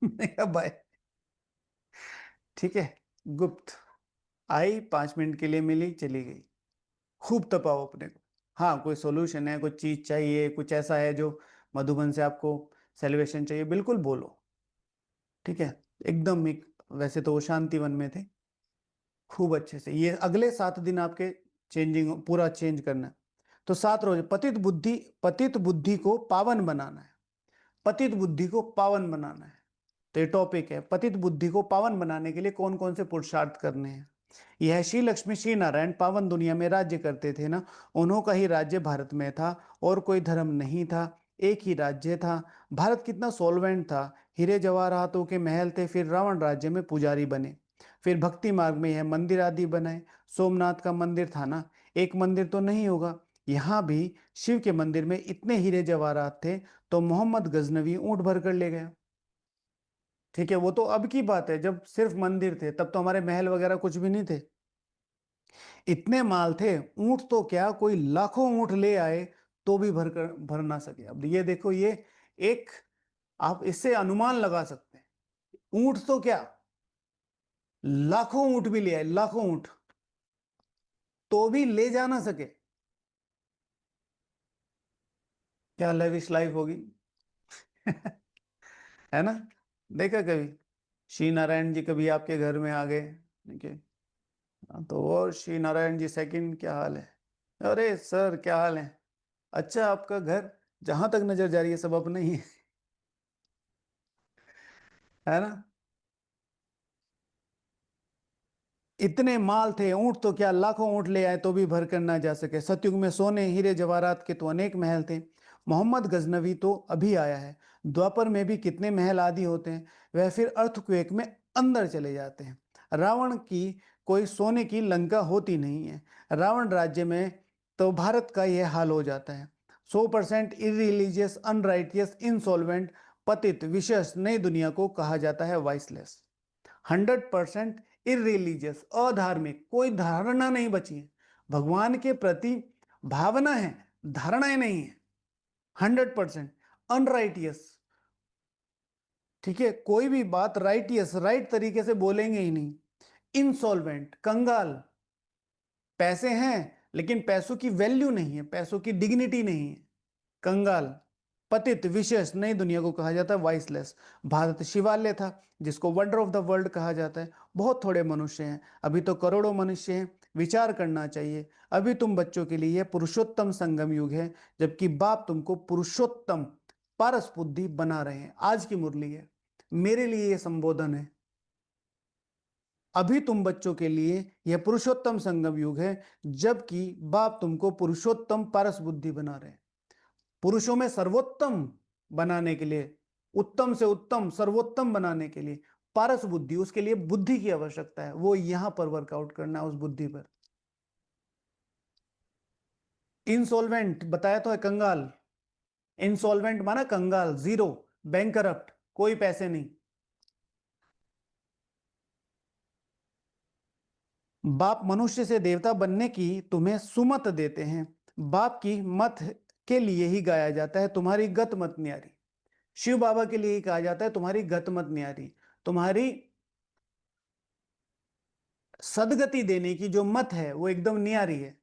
मैंने कहा बाय, ठीक है, गुप्त। आई, 5 मिनट के लिए मिली, चली गई। खूब तपाओ अपने को, हाँ, कोई सॉल्यूशन है, कुछ चीज चाहिए, कुछ ऐसा है जो मधुबन से आपको सेलिब्रेशन चाहिए, बिल्कुल बोलो। ठीक है, एकदम एक, वैसे तो वो शांति वन में थे, खूब अच्छे से। ये अगले 7 दिन आपके चेंजिंग, पूरा चेंज करना है। तो 7 रोज पतित बुद्धि को पावन बनाना है। पतित बुद्धि को पावन बनाना है, तो ये टॉपिक है। पतित बुद्धि को पावन बनाने के लिए कौन कौन से पुरुषार्थ करने हैं। यह श्री लक्ष्मी श्री नारायण पावन दुनिया में राज्य करते थे ना, उन्हों का ही राज्य भारत में था, और कोई धर्म नहीं था, एक ही राज्य था। भारत कितना सॉल्वेंट था, हीरे जवाहरातों के महल थे, फिर रावण राज्य में पुजारी बने, फिर भक्ति मार्ग में यह मंदिर आदि बनाए। सोमनाथ का मंदिर था ना, एक मंदिर तो नहीं होगा, यहाँ भी शिव के मंदिर में इतने हीरे जवाहरात थे, तो मोहम्मद गजनवी ऊंट भर कर ले गया। ठीक है, वो तो अब की बात है, जब सिर्फ मंदिर थे, तब तो हमारे महल वगैरह कुछ भी नहीं थे। इतने माल थे, ऊंट तो क्या, कोई लाखों ऊंट ले आए तो भी भर ना सके। अब ये देखो, ये एक, आप इससे अनुमान लगा सकते हैं, ऊंट तो क्या, लाखों ऊंट भी ले आए, लाखों ऊंट, तो भी ले जा ना सके। क्या लेविश लाइफ होगी। है ना। देखा कभी श्री नारायण जी कभी आपके घर में आ गए, ठीक है, तो वो श्री नारायण जी सेकंड, क्या हाल है, अरे सर क्या हाल है, अच्छा आपका घर, जहां तक नजर जा रही है सब अपना ही है ना। इतने माल थे, ऊंट तो क्या, लाखों ऊंट ले आए तो भी भर कर ना जा सके। सतयुग में सोने हीरे जवाहरात के तो अनेक महल थे, मोहम्मद गजनवी तो अभी आया है। द्वापर में भी कितने महल आदि होते हैं, वह फिर अर्थक्वेक में अंदर चले जाते हैं। रावण की कोई सोने की लंका होती नहीं है, रावण राज्य में तो भारत का यह हाल हो जाता है। 100% इरिलीजियस, अनराइटियस, इंसॉल्वेंट, पतित, विशेष नई दुनिया को कहा जाता है वाइसलेस। 100% इरिलीजियस, अधार्मिक, कोई धारणा नहीं बची है, भगवान के प्रति भावना है, धारणाएं नहीं है। 100% अनराइटियस, ठीक है, कोई भी बात राइटियस, राइट तरीके से बोलेंगे ही नहीं। इंसॉल्वेंट, कंगाल, पैसे हैं लेकिन पैसों की वैल्यू नहीं है, पैसों की डिग्निटी नहीं है, कंगाल। पतित, विशेष नई दुनिया को कहा जाता है वाइसलेस। भारत शिवालय था, जिसको वंडर ऑफ द वर्ल्ड कहा जाता है। बहुत थोड़े मनुष्य हैं, अभी तो करोड़ों मनुष्य हैं, विचार करना चाहिए। अभी तुम बच्चों के लिए यह पुरुषोत्तम संगम युग है, जबकि बाप तुमको पुरुषोत्तम पारस बुद्धि बना रहे हैं। आज की मुरली है, मेरे लिए यह संबोधन है। अभी तुम बच्चों के लिए यह पुरुषोत्तम संगम युग है, जबकि बाप तुमको पुरुषोत्तम पारस बुद्धि बना रहे हैं। पुरुषों में सर्वोत्तम बनाने के लिए, उत्तम से उत्तम सर्वोत्तम बनाने के लिए पारस बुद्धि, उसके लिए बुद्धि की आवश्यकता है, वो यहां पर वर्कआउट करना है, उस बुद्धि पर। इंसॉल्वेंट बताया तो है, कंगाल। इंसॉल्वेंट माना कंगाल, जीरो, बैंकरप्ट, कोई पैसे नहीं। बाप मनुष्य से देवता बनने की तुम्हें सुमत देते हैं, बाप की मत के लिए ही गाया जाता है, तुम्हारी गत मत न्यारी। शिव बाबा के लिए ही कहा जाता है, तुम्हारी गत मत न्यारी, तुम्हारी सदगति देने की जो मत है वो एकदम नियारी है।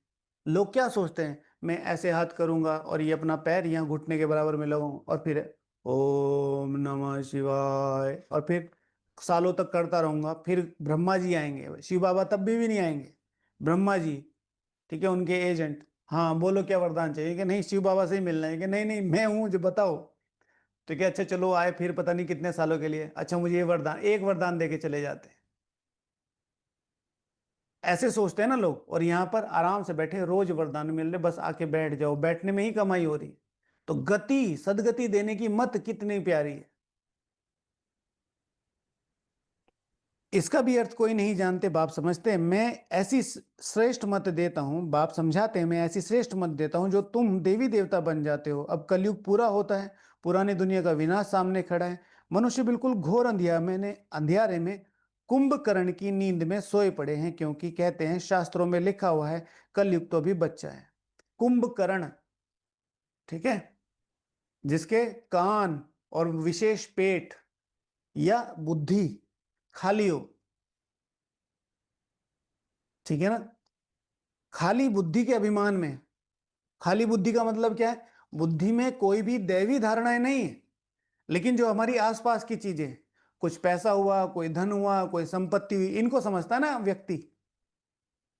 लोग क्या सोचते हैं, मैं ऐसे हाथ करूंगा और ये अपना पैर यहाँ घुटने के बराबर में लगाऊं, और फिर ओम नमः शिवाय, और फिर सालों तक करता रहूंगा, फिर ब्रह्मा जी आएंगे, शिव बाबा तब भी नहीं आएंगे, ब्रह्मा जी, ठीक है, उनके एजेंट। हाँ बोलो क्या वरदान चाहिए, कि नहीं शिव बाबा से ही मिलना है, कि नहीं नहीं मैं हूं जो बताओ। तो क्या, अच्छा चलो आए, फिर पता नहीं कितने सालों के लिए, अच्छा मुझे ये वरदान, एक वरदान दे के चले जाते हैं। ऐसे सोचते हैं ना लोग, और यहां पर आराम से बैठे, रोज वरदान मिल रहे, बस आके बैठ जाओ, बैठने में ही कमाई हो रही है। तो गति, सदगति देने की मत कितनी प्यारी है। इसका भी अर्थ कोई नहीं जानते, बाप समझते हैं। मैं ऐसी श्रेष्ठ मत देता हूं, बाप समझाते हैं, मैं ऐसी श्रेष्ठ मत देता हूं जो तुम देवी देवता बन जाते हो। अब कलयुग पूरा होता है, पुरानी दुनिया का विनाश सामने खड़ा है, मनुष्य बिल्कुल घोर अंधियारे में कुंभकर्ण की नींद में सोए पड़े हैं, क्योंकि कहते हैं शास्त्रों में लिखा हुआ है कलयुग तो अभी बच्चा है। कुंभकर्ण, ठीक है, जिसके कान और विशेष पेट या बुद्धि खाली हो, ठीक है ना, खाली बुद्धि के अभिमान में, खाली बुद्धि का मतलब क्या है? बुद्धि में कोई भी दैवी धारणाएं नहीं है, लेकिन जो हमारी आसपास की चीजें, कुछ पैसा हुआ, कोई धन हुआ, कोई संपत्ति हुई, इनको समझता है ना व्यक्ति,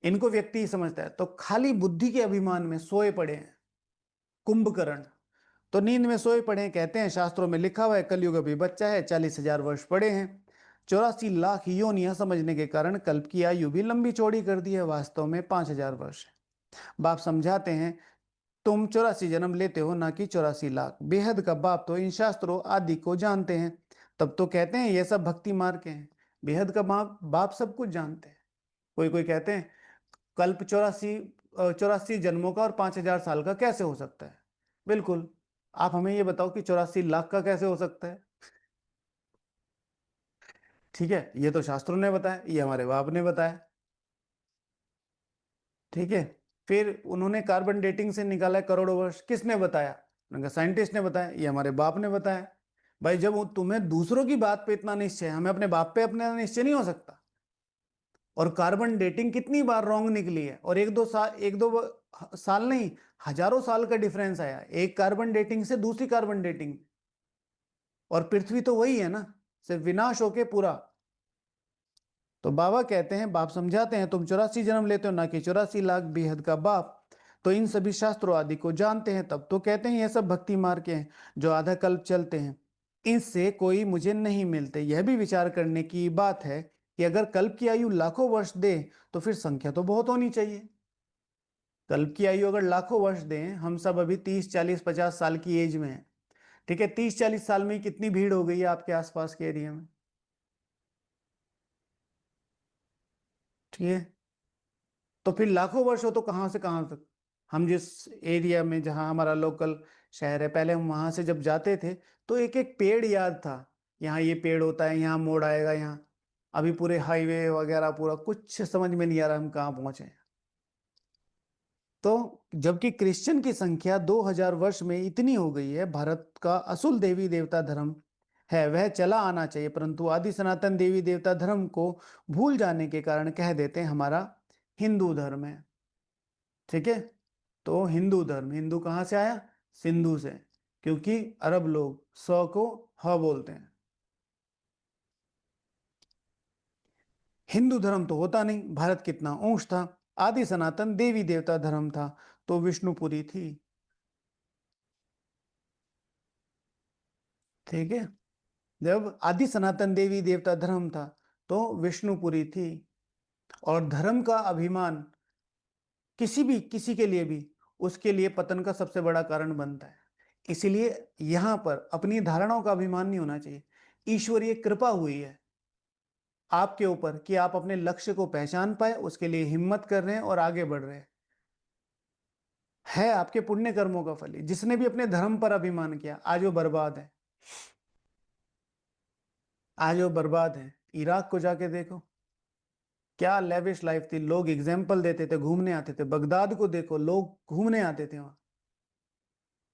इनको व्यक्ति ही समझता है। तो खाली बुद्धि के अभिमान में सोए पड़े हैं कुंभकर्ण। तो नींद में सोए पड़े हैं, कहते हैं शास्त्रों में लिखा हुआ है कलयुग अभी बच्चा है, 40,000 वर्ष पड़े हैं। 84 लाख योनियां समझने के कारण कल्प की आयु भी लंबी चौड़ी कर दी है, वास्तव में 5,000 वर्ष है। बाप समझाते हैं तुम 84 जन्म लेते हो, ना कि 84 लाख। बेहद का बाप तो इन शास्त्रों आदि को जानते हैं, तब तो कहते हैं ये सब भक्ति मार्ग के हैं। बेहद का बाप बाप सब कुछ जानते हैं। कोई कोई कहते हैं कल्प 84 जन्मों का और 5,000 साल का कैसे हो सकता है? बिल्कुल, आप हमें ये बताओ कि 84 लाख का कैसे हो सकता है? ठीक है, ये तो शास्त्रों ने बताया, ये हमारे बाप ने बताया। ठीक है, फिर उन्होंने कार्बन डेटिंग से निकाला है करोड़ों वर्ष, किसने बताया? उनका साइंटिस्ट ने बताया, ये हमारे बाप ने बताया। भाई जब तुम्हें दूसरों की बात पे इतना निश्चय है, हमें अपने बाप पे अपना निश्चय नहीं हो सकता? और कार्बन डेटिंग कितनी बार रॉन्ग निकली है, और एक दो साल नहीं, हजारों साल का डिफरेंस आया एक कार्बन डेटिंग से दूसरी कार्बन डेटिंग। और पृथ्वी तो वही है ना, सिर्फ विनाश होके पूरा। तो बाबा कहते हैं, बाप समझाते हैं तुम 84 जन्म लेते हो, ना कि 84 लाख। बेहद का बाप तो इन सभी शास्त्रों आदि को जानते हैं, तब तो कहते हैं ये सब भक्ति मार्ग के हैं जो आधा कल्प चलते हैं। इससे कोई मुझे नहीं मिलते। यह भी विचार करने की बात है कि अगर कल्प की आयु लाखों वर्ष दे तो फिर संख्या तो बहुत होनी चाहिए। कल्प की आयु अगर लाखों वर्ष दें, हम सब अभी 30, 40, 50 साल की एज में हैं। ठीक है, 30, 40 साल में कितनी भीड़ हो गई है आपके आसपास के एरिया में? ठीक है, तो फिर लाखों वर्ष हो तो कहाँ से कहाँ तक? हम जिस एरिया में, जहाँ हमारा लोकल शहर है, पहले हम वहां से जब जाते थे तो एक एक पेड़ याद था, यहाँ ये पेड़ होता है, यहाँ मोड़ आएगा यहाँ। अभी पूरे हाईवे वगैरह पूरा कुछ समझ में नहीं आ रहा हम कहाँ पहुंचे हैं। तो जबकि क्रिश्चियन की संख्या 2000 वर्ष में इतनी हो गई है, भारत का असूल देवी देवता धर्म है वह चला आना चाहिए, परंतु आदि सनातन देवी देवता धर्म को भूल जाने के कारण कह देते हैं हमारा हिंदू धर्म है। ठीक है, तो हिंदू धर्म, हिंदू कहाँ से आया? सिंधु से, क्योंकि अरब लोग स को ह बोलते हैं। हिंदू धर्म तो होता नहीं, भारत कितना ऊंच था। आदि सनातन देवी देवता धर्म था तो विष्णुपुरी थी। ठीक है, जब आदि सनातन देवी देवता धर्म था तो विष्णुपुरी थी। और धर्म का अभिमान किसी के लिए भी उसके लिए पतन का सबसे बड़ा कारण बनता है। इसीलिए यहां पर अपनी धारणाओं का अभिमान नहीं होना चाहिए। ईश्वरीय कृपा हुई है आपके ऊपर कि आप अपने लक्ष्य को पहचान पाए, उसके लिए हिम्मत कर रहे हैं और आगे बढ़ रहे हैं। है आपके पुण्य कर्मों का फल। जिसने भी अपने धर्म पर अभिमान किया आज वो बर्बाद है, आज वो बर्बाद है। इराक को जाके देखो, क्या लेविश लाइफ थी, लोग एग्जाम्पल देते थे, घूमने आते थे। बगदाद को देखो, लोग घूमने आते थे वहां।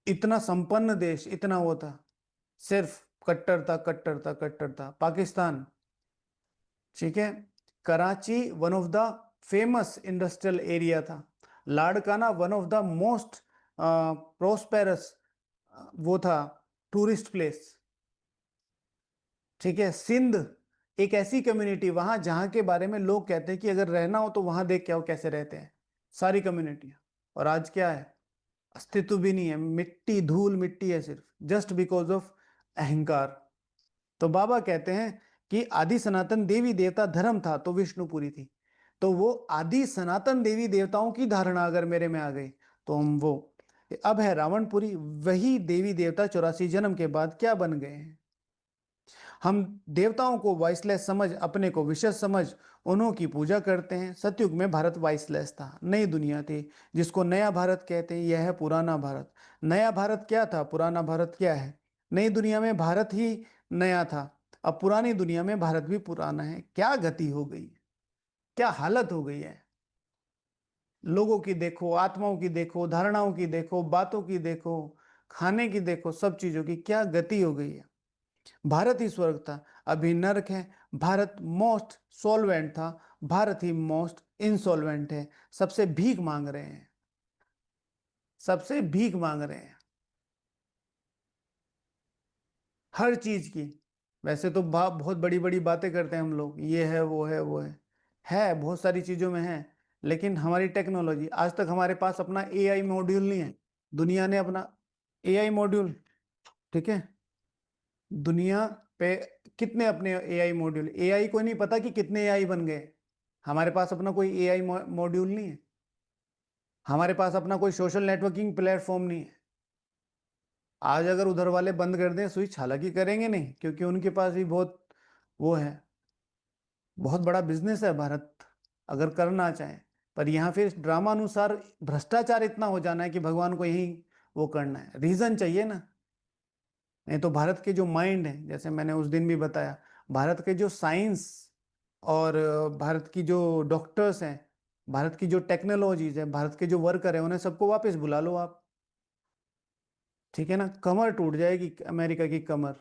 इतना संपन्न देश, इतना वो था, सिर्फ कट्टरता कट्टरता कट्टरता। पाकिस्तान, ठीक है, Karachi one of the famous industrial area था। Larkana one of the most prosperous वो था टूरिस्ट प्लेस। ठीक है, सिंध एक ऐसी कम्युनिटी वहां जहां के बारे में लोग कहते हैं कि अगर रहना हो तो वहां देख के आओ कैसे रहते हैं सारी कम्युनिटियां। और आज क्या है? अस्तित्व भी नहीं है, मिट्टी धूल मिट्टी है, सिर्फ जस्ट बिकॉज ऑफ अहंकार। तो बाबा कहते हैं कि आदि सनातन देवी देवता धर्म था तो विष्णुपुरी थी। तो वो आदि सनातन देवी देवताओं की धारणा अगर मेरे में आ गई तो हम वो, अब है रावणपुरी। वही देवी देवता 84 जन्म के बाद क्या बन गए हैं? हम देवताओं को वॉइसलेस समझ, अपने को विशेष समझ उन्हों की पूजा करते हैं। सतयुग में भारत वॉइसलेस था, नई दुनिया थी, जिसको नया भारत कहते हैं। यह है पुराना भारत। नया भारत क्या था, पुराना भारत क्या है? नई दुनिया में भारत ही नया था, अब पुरानी दुनिया में भारत भी पुराना है। क्या गति हो गई, क्या हालत हो गई है। लोगों की देखो, आत्माओं की देखो, धारणाओं की देखो, बातों की देखो, खाने की देखो, सब चीजों की क्या गति हो गई है। भारत ही स्वर्ग था, अभी नरक है। भारत मोस्ट सॉल्वेंट था, भारत ही मोस्ट इंसॉल्वेंट है। सबसे भीख मांग रहे हैं, सबसे भीख मांग रहे हैं हर चीज की। वैसे तो बहुत बड़ी बड़ी बातें करते हैं हम लोग, ये है वो है वो है बहुत सारी चीजों में है। लेकिन हमारी टेक्नोलॉजी, आज तक हमारे पास अपना एआई मॉड्यूल नहीं है। दुनिया ने अपना एआई मॉड्यूल, ठीक है, दुनिया पे कितने अपने एआई मॉड्यूल, एआई को नहीं पता कि कितने एआई बन गए। हमारे पास अपना कोई एआई मॉड्यूल नहीं है, हमारे पास अपना कोई सोशल नेटवर्किंग प्लेटफॉर्म नहीं है। आज अगर उधर वाले बंद कर दें स्विच, हालांकि करेंगे नहीं क्योंकि उनके पास भी बहुत वो है, बहुत बड़ा बिजनेस है भारत, अगर करना चाहे। पर यहाँ फिर ड्रामा अनुसार भ्रष्टाचार इतना हो जाना है कि भगवान को यही वो करना है, रीजन चाहिए ना। नहीं तो भारत के जो माइंड है, जैसे मैंने उस दिन भी बताया, भारत के जो साइंस और भारत की जो डॉक्टर्स हैं, भारत की जो टेक्नोलॉजीज है, भारत के जो वर्कर है, उन्हें सबको वापस बुला लो आप, ठीक है ना। कमर टूट जाएगी अमेरिका की कमर।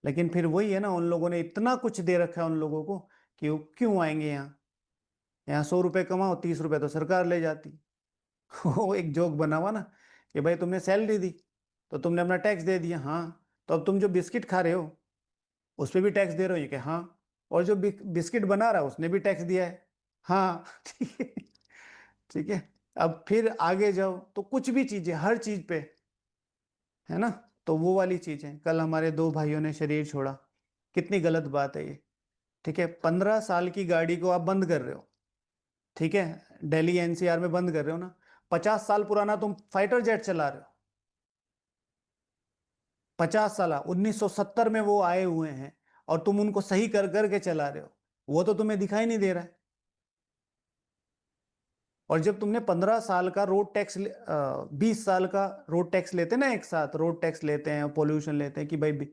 लेकिन फिर वही है ना, उन लोगों ने इतना कुछ दे रखा है उन लोगों को कि वो क्यों आएंगे यहाँ। यहाँ 100 रुपए कमाओ, 30 रुपए तो सरकार ले जाती। वो एक जोक बना हुआ ना कि भाई तुमने सैलरी दी तो तुमने अपना टैक्स दे दिया, हाँ, तो अब तुम जो बिस्किट खा रहे हो उस पर भी टैक्स दे रहे हो, ये कि हाँ, और जो बिस्किट बना रहा है उसने भी टैक्स दिया है, हाँ। ठीक है, ठीक है। अब फिर आगे जाओ तो कुछ भी चीजें, हर चीज पे, है ना। तो वो वाली चीजें, कल हमारे दो भाइयों ने शरीर छोड़ा, कितनी गलत बात है ये, ठीक है। 15 साल की गाड़ी को आप बंद कर रहे हो, ठीक है, दिल्ली एनसीआर में बंद कर रहे हो ना। 50 साल पुराना तुम फाइटर जेट चला रहे हो, 50 साल, 1970 में वो आए हुए हैं, और तुम उनको सही कर करके चला रहे हो, वो तो तुम्हें दिखाई नहीं दे रहा है। और जब तुमने 15 साल का रोड टैक्स, 20 साल का रोड टैक्स लेते ना, एक साथ रोड टैक्स लेते हैं, पोल्यूशन लेते हैं कि भाई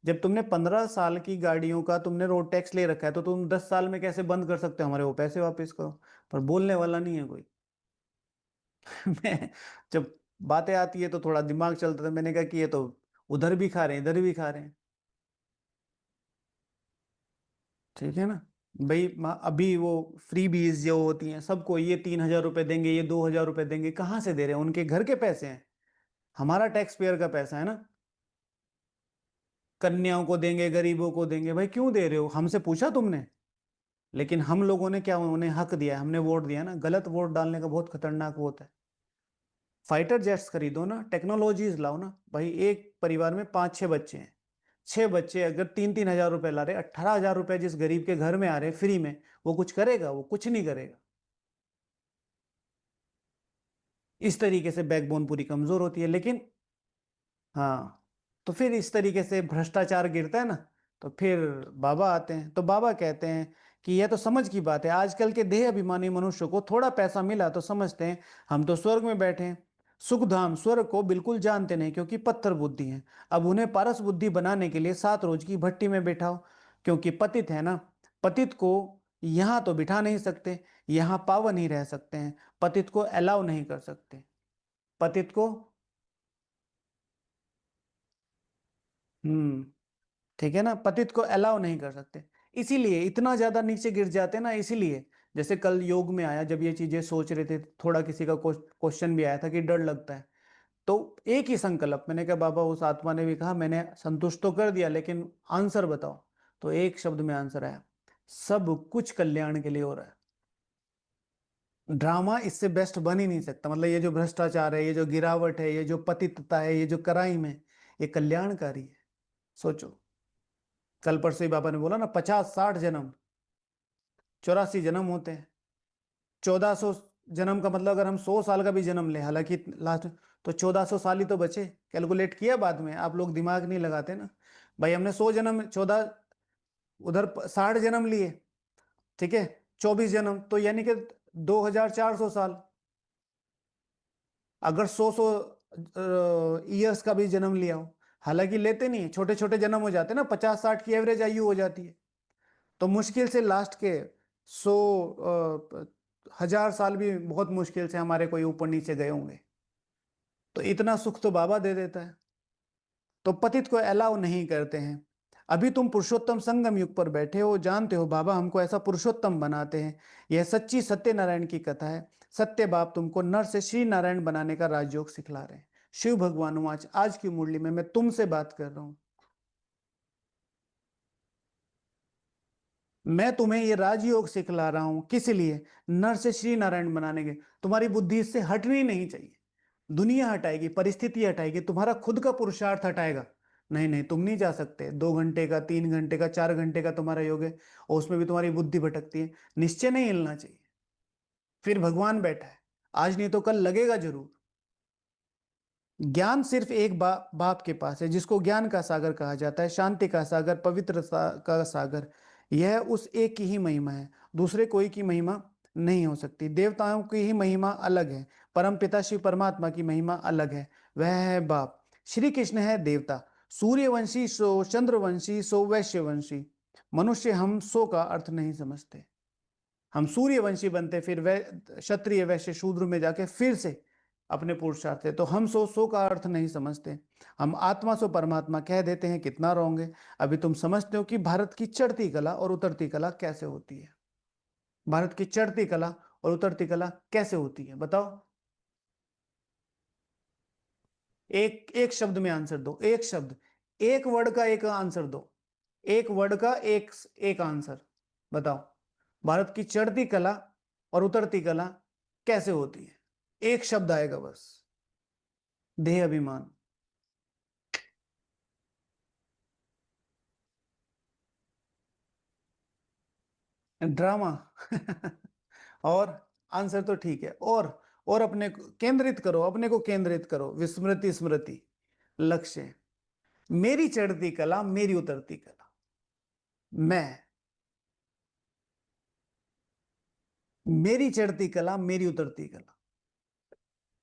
जब तुमने 15 साल की गाड़ियों का तुमने रोड टैक्स ले रखा है, तो तुम 10 साल में कैसे बंद कर सकते हो, हमारे वो पैसे वापस करो। पर बोलने वाला नहीं है कोई। मैं, जब बातें आती है तो थोड़ा दिमाग चलता था, मैंने कहा कि ये तो उधर भी खा रहे हैं इधर भी खा रहे हैं, ठीक है ना। भाई अभी वो फ्री बीज जो होती हैं सबको, ये 3,000 रुपए देंगे, ये 2,000 रुपए देंगे, कहाँ से दे रहे हैं, उनके घर के पैसे हैं, हमारा टैक्स पेयर का पैसा है ना। कन्याओं को देंगे, गरीबों को देंगे, भाई क्यों दे रहे हो, हमसे पूछा तुमने। लेकिन हम लोगों ने क्या उन्हें हक दिया है, हमने वोट दिया ना, गलत वोट डालने का बहुत खतरनाक वो होता है। फाइटर जेट्स खरीदो ना, टेक्नोलॉजीज लाओ ना भाई। एक परिवार में 5-6 बच्चे हैं, 6 बच्चे अगर 3-3 हजार रुपए ला रहे, 18,000 रुपए जिस गरीब के घर में आ रहे फ्री में, वो कुछ करेगा, वो कुछ नहीं करेगा। इस तरीके से बैकबोन पूरी कमजोर होती है। लेकिन हाँ, तो फिर इस तरीके से भ्रष्टाचार गिरता है ना, तो फिर बाबा आते हैं, तो बाबा कहते हैं कि यह तो समझ की बात है, आजकल के देह अभिमानी मनुष्य को थोड़ा पैसा मिला तो समझते हैं हम तो स्वर्ग में बैठे हैं। सुख धाम स्वर्ग को बिल्कुल जानते नहीं, क्योंकि पत्थर बुद्धि हैं। अब उन्हें पारस बुद्धि बनाने के लिए 7 रोज की भट्टी में बैठाओ, क्योंकि पतित है ना। पतित को यहाँ तो बिठा नहीं सकते, यहाँ पावन ही रह सकते हैं, पतित को अलाउ नहीं कर सकते, पतित को। हम्म, ठीक है ना, पतित को अलाउ नहीं कर सकते, इसीलिए इतना ज्यादा नीचे गिर जाते हैं ना। इसीलिए जैसे कल योग में आया, जब ये चीजें सोच रहे थे, थोड़ा किसी का क्वेश्चन भी आया था कि डर लगता है, तो एक ही संकल्प, मैंने कहा बाबा, उस आत्मा ने भी कहा मैंने संतुष्ट तो कर दिया, लेकिन आंसर बताओ। तो एक शब्द में आंसर आया, सब कुछ कल्याण के लिए हो रहा है। ड्रामा इससे बेस्ट बन ही नहीं सकता। मतलब ये जो भ्रष्टाचार है, ये जो गिरावट है, ये जो पतितता है, ये जो क्राइम है, ये कल्याणकारी है। सोचो, कल परसों ही बाबा ने बोला ना, 50-60 जन्म, 84 जन्म होते हैं। 1400 जन्म का मतलब अगर हम 100 साल का भी जन्म लें, हालांकि लास्ट, तो 1400 साल ही तो बचे। कैलकुलेट किया बाद में, आप लोग दिमाग नहीं लगाते ना। भाई हमने 100 जन्म, 14, उधर 60 जन्म लिए, ठीक है, 24 जन्म, तो यानी कि 2,400 साल। अगर 100 ईयर्स का भी जन्म लिया हो, हालांकि लेते नहीं, छोटे छोटे जन्म हो जाते हैं ना, 50-60 की एवरेज आयु हो जाती है। तो मुश्किल से लास्ट के 100 हजार साल भी बहुत मुश्किल से हमारे कोई ऊपर नीचे गए होंगे। तो इतना सुख तो बाबा दे देता है, तो पतित को अलाउ नहीं करते हैं। अभी तुम पुरुषोत्तम संगम युग पर बैठे हो, जानते हो बाबा हमको ऐसा पुरुषोत्तम बनाते हैं। यह सच्ची सत्यनारायण की कथा है। सत्य बाप तुमको नर से श्री नारायण बनाने का राजयोग सिखला रहे हैं। शिव भगवान वाच आज की मुरली में मैं तुमसे बात कर रहा हूं। मैं तुम्हें ये राजयोग सिखला रहा हूं, किस लिए? नर से श्री नारायण बनाने के। तुम्हारी बुद्धि इससे हटनी नहीं चाहिए। दुनिया हटाएगी, परिस्थिति हटाएगी, तुम्हारा खुद का पुरुषार्थ हटाएगा। नहीं नहीं, तुम नहीं जा सकते। 2 घंटे का, 3 घंटे का, 4 घंटे का तुम्हारा योग है और उसमें भी तुम्हारी बुद्धि भटकती है। निश्चय नहीं हिलना चाहिए। फिर भगवान बैठा है, आज नहीं तो कल लगेगा जरूर। ज्ञान सिर्फ एक बाप के पास है, जिसको ज्ञान का सागर कहा जाता है, शांति का सागर, पवित्रता का सागर। यह उस एक की ही महिमा है, दूसरे कोई की महिमा नहीं हो सकती। देवताओं की ही महिमा अलग है, परम पिता शिव परमात्मा की महिमा अलग है, वह है बाप। श्री कृष्ण है देवता, सूर्यवंशी सो चंद्रवंशी सो वैश्यवंशी। मनुष्य हम सो का अर्थ नहीं समझते। हम सूर्यवंशी बनते, फिर वै क्षत्रिय वैश्य शूद्र में जाके फिर से अपने पुरुषार्थ है। तो हम सो का अर्थ नहीं समझते। हम आत्मा सो परमात्मा कह देते हैं, कितना रॉन्ग है। अभी तुम समझते हो कि भारत की चढ़ती कला और उतरती कला कैसे होती है? भारत की चढ़ती कला और उतरती कला कैसे होती है, बताओ? एक एक शब्द में आंसर दो, एक शब्द, एक वर्ड का एक आंसर दो, एक वर्ड का एक एक आंसर बताओ। भारत की चढ़ती कला और उतरती कला कैसे होती है? एक शब्द आएगा बस। देह अभिमान। ड्रामा। और आंसर तो ठीक है। और अपने को केंद्रित करो, अपने को केंद्रित करो, विस्मृति स्मृति लक्ष्य। मेरी चढ़ती कला, मेरी उतरती कला। मैं, मेरी चढ़ती कला, मेरी उतरती कला।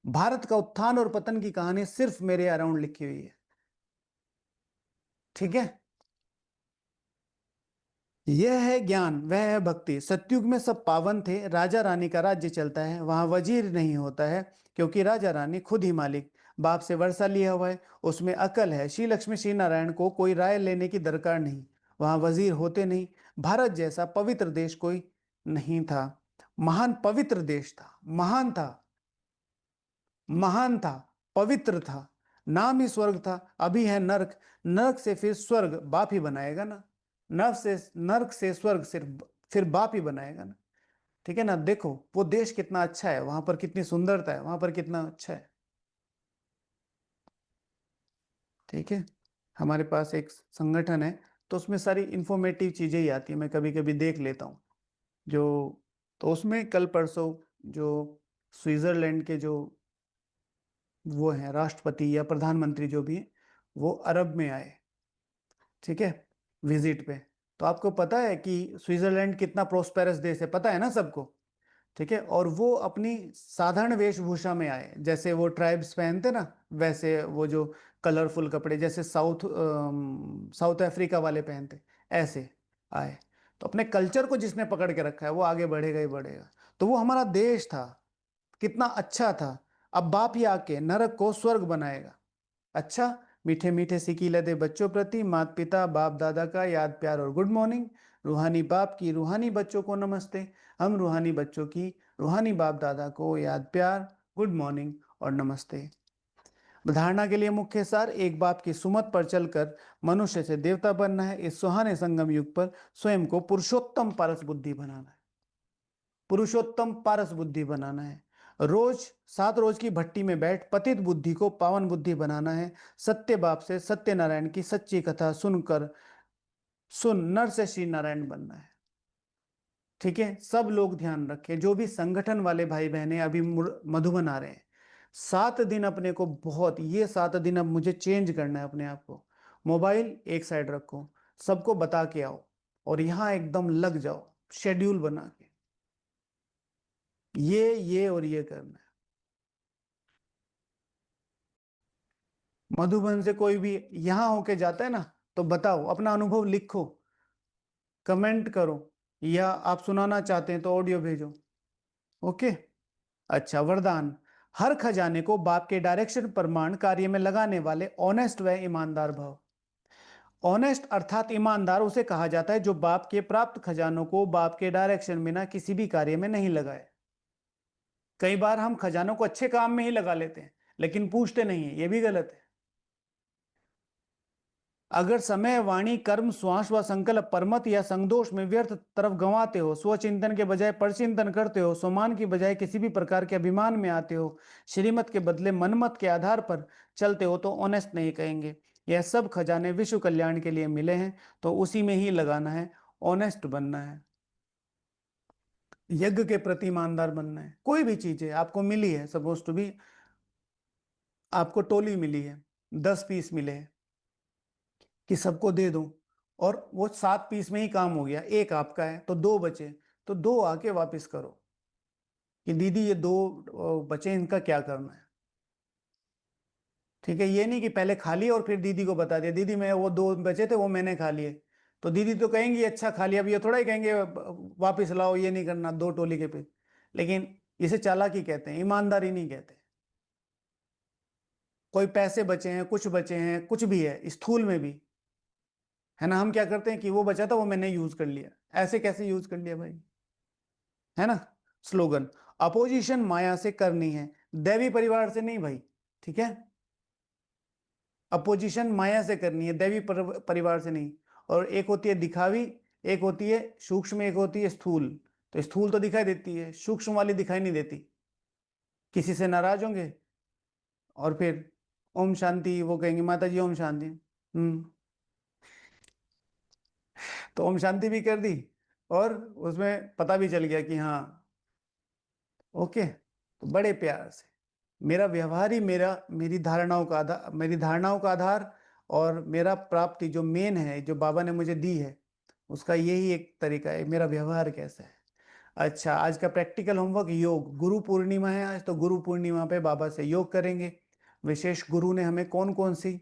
भारत का उत्थान और पतन की कहानी सिर्फ मेरे अराउंड लिखी हुई है। ठीक है? यह है ज्ञान, वह है भक्ति। सतयुग में सब पावन थे, राजा रानी का राज्य चलता है, वहां वजीर नहीं होता है, क्योंकि राजा रानी खुद ही मालिक। बाप से वर्षा लिया हुआ है, उसमें अकल है। श्री लक्ष्मी श्री नारायण को कोई राय लेने की दरकार नहीं, वहां वजीर होते नहीं। भारत जैसा पवित्र देश कोई नहीं था। महान पवित्र देश था, महान था, महान था, पवित्र था। नाम ही स्वर्ग था, अभी है नरक। नरक से फिर स्वर्ग बाप ही बनाएगा ना। नरक से स्वर्ग सिर्फ फिर बाप ही बनाएगा ना। ठीक है ना? देखो वो देश कितना अच्छा है, वहां पर कितनी सुंदरता है, वहां पर कितना अच्छा है। ठीक है? हमारे पास एक संगठन है, तो उसमें सारी इंफॉर्मेटिव चीजें ही आती है, मैं कभी कभी देख लेता हूँ। जो तो उसमें कल परसों जो स्विट्जरलैंड के जो वो हैं राष्ट्रपति या प्रधानमंत्री जो भी हैं, वो अरब में आए। ठीक है? विजिट पे। तो आपको पता है कि स्विट्जरलैंड कितना प्रोस्पेरस देश है, पता है ना सबको? ठीक है? और वो अपनी साधारण वेशभूषा में आए, जैसे वो ट्राइब्स पहनते ना, वैसे वो जो कलरफुल कपड़े जैसे साउथ अफ्रीका वाले पहनते, ऐसे आए। तो अपने कल्चर को जिसने पकड़ के रखा है वो आगे बढ़ेगा ही बढ़ेगा। तो वो हमारा देश था, कितना अच्छा था। अब बाप ही आके नरक को स्वर्ग बनाएगा। अच्छा, मीठे मीठे सिकीले दे बच्चों प्रति माता पिता बाप दादा का याद प्यार और गुड मॉर्निंग। रूहानी बाप की रूहानी बच्चों को नमस्ते। हम रूहानी बच्चों की रूहानी बाप दादा को याद प्यार, गुड मॉर्निंग और नमस्ते। धारणा के लिए मुख्य सार: एक बाप की सुमत पर चलकर मनुष्य से देवता बनना है। इस सुहाने संगम युग पर स्वयं को पुरुषोत्तम पारस बुद्धि बनाना है। पुरुषोत्तम पारस बुद्धि बनाना है। रोज 7 रोज की भट्टी में बैठ पतित बुद्धि को पावन बुद्धि बनाना है। सत्य बाप से सत्यनारायण की सच्ची कथा सुनकर सुन नर से श्री नारायण बनना है। ठीक है? सब लोग ध्यान रखें, जो भी संगठन वाले भाई बहने अभी मधुबन आ रहे हैं, 7 दिन अपने को बहुत, ये 7 दिन अब मुझे चेंज करना है अपने आप को। मोबाइल एक साइड रखो, सबको बता के आओ और यहाँ एकदम लग जाओ शेड्यूल बना के। ये और ये करना है। मधुबन से कोई भी यहां होके जाता है ना, तो बताओ, अपना अनुभव लिखो, कमेंट करो, या आप सुनाना चाहते हैं तो ऑडियो भेजो। ओके? अच्छा, वरदान: हर खजाने को बाप के डायरेक्शन प्रमाण कार्य में लगाने वाले ऑनेस्ट व ईमानदार भाव। ऑनेस्ट अर्थात ईमानदार उसे कहा जाता है जो बाप के प्राप्त खजानों को बाप के डायरेक्शन बिना किसी भी कार्य में नहीं लगाए। कई बार हम खजानों को अच्छे काम में ही लगा लेते हैं, लेकिन पूछते नहीं है, ये भी गलत है। अगर समय, वाणी, कर्म, श्वास व संकल्प परमत या संगदोष में व्यर्थ तरफ गंवाते हो, स्वचिंतन के बजाय परचिंतन करते हो, स्वमान की बजाय किसी भी प्रकार के अभिमान में आते हो, श्रीमत के बदले मनमत के आधार पर चलते हो, तो ऑनेस्ट नहीं कहेंगे। यह सब खजाने विश्व कल्याण के लिए मिले हैं, तो उसी में ही लगाना है, ऑनेस्ट बनना है, यज्ञ के प्रति ईमानदार बनना है। कोई भी चीज है आपको मिली है, सपोज टू बी आपको टोली मिली है, 10 पीस मिले हैं कि सबको दे दो, और वो 7 पीस में ही काम हो गया, एक आपका है तो 2 बचे, तो 2 आके वापस करो कि दीदी ये 2 बचे, इनका क्या करना है। ठीक है, ये नहीं कि पहले खा लिए और फिर दीदी को बता दिया, दीदी मैं वो 2 बचे थे वो मैंने खा लिए, तो दीदी तो कहेंगी अच्छा खा लिया, अब ये थोड़ा ही कहेंगे वापस लाओ, ये नहीं करना 2 टोली के पे। लेकिन इसे चालाकी कहते हैं, ईमानदारी नहीं कहते। कोई पैसे बचे हैं, कुछ बचे हैं, कुछ भी है, स्थूल में भी है ना, हम क्या करते हैं कि वो बचा था वो मैंने यूज कर लिया, ऐसे कैसे यूज कर लिया भाई, है ना। स्लोगन, अपोजिशन माया से करनी है, दैवी परिवार से नहीं भाई, ठीक है। अपोजिशन माया से करनी है, दैवी परिवार से नहीं। और एक होती है दिखावी, एक होती है सूक्ष्म, एक होती है स्थूल। तो स्थूल तो दिखाई देती है, सूक्ष्म वाली दिखाई नहीं देती। किसी से नाराज होंगे और फिर ओम शांति, वो कहेंगे माता जी ओम शांति, तो ओम शांति भी कर दी, और उसमें पता भी चल गया कि हाँ ओके। तो बड़े प्यार से, मेरा व्यवहार ही मेरी धारणाओं का आधार, और मेरा प्राप्ति जो मेन है, जो बाबा ने मुझे दी है, उसका यही एक तरीका है, मेरा व्यवहार कैसा है। अच्छा, आज का प्रैक्टिकल होमवर्क, योग, गुरु पूर्णिमा है आज, तो गुरु पूर्णिमा पे बाबा से योग करेंगे। विशेष गुरु ने हमें कौन कौन सी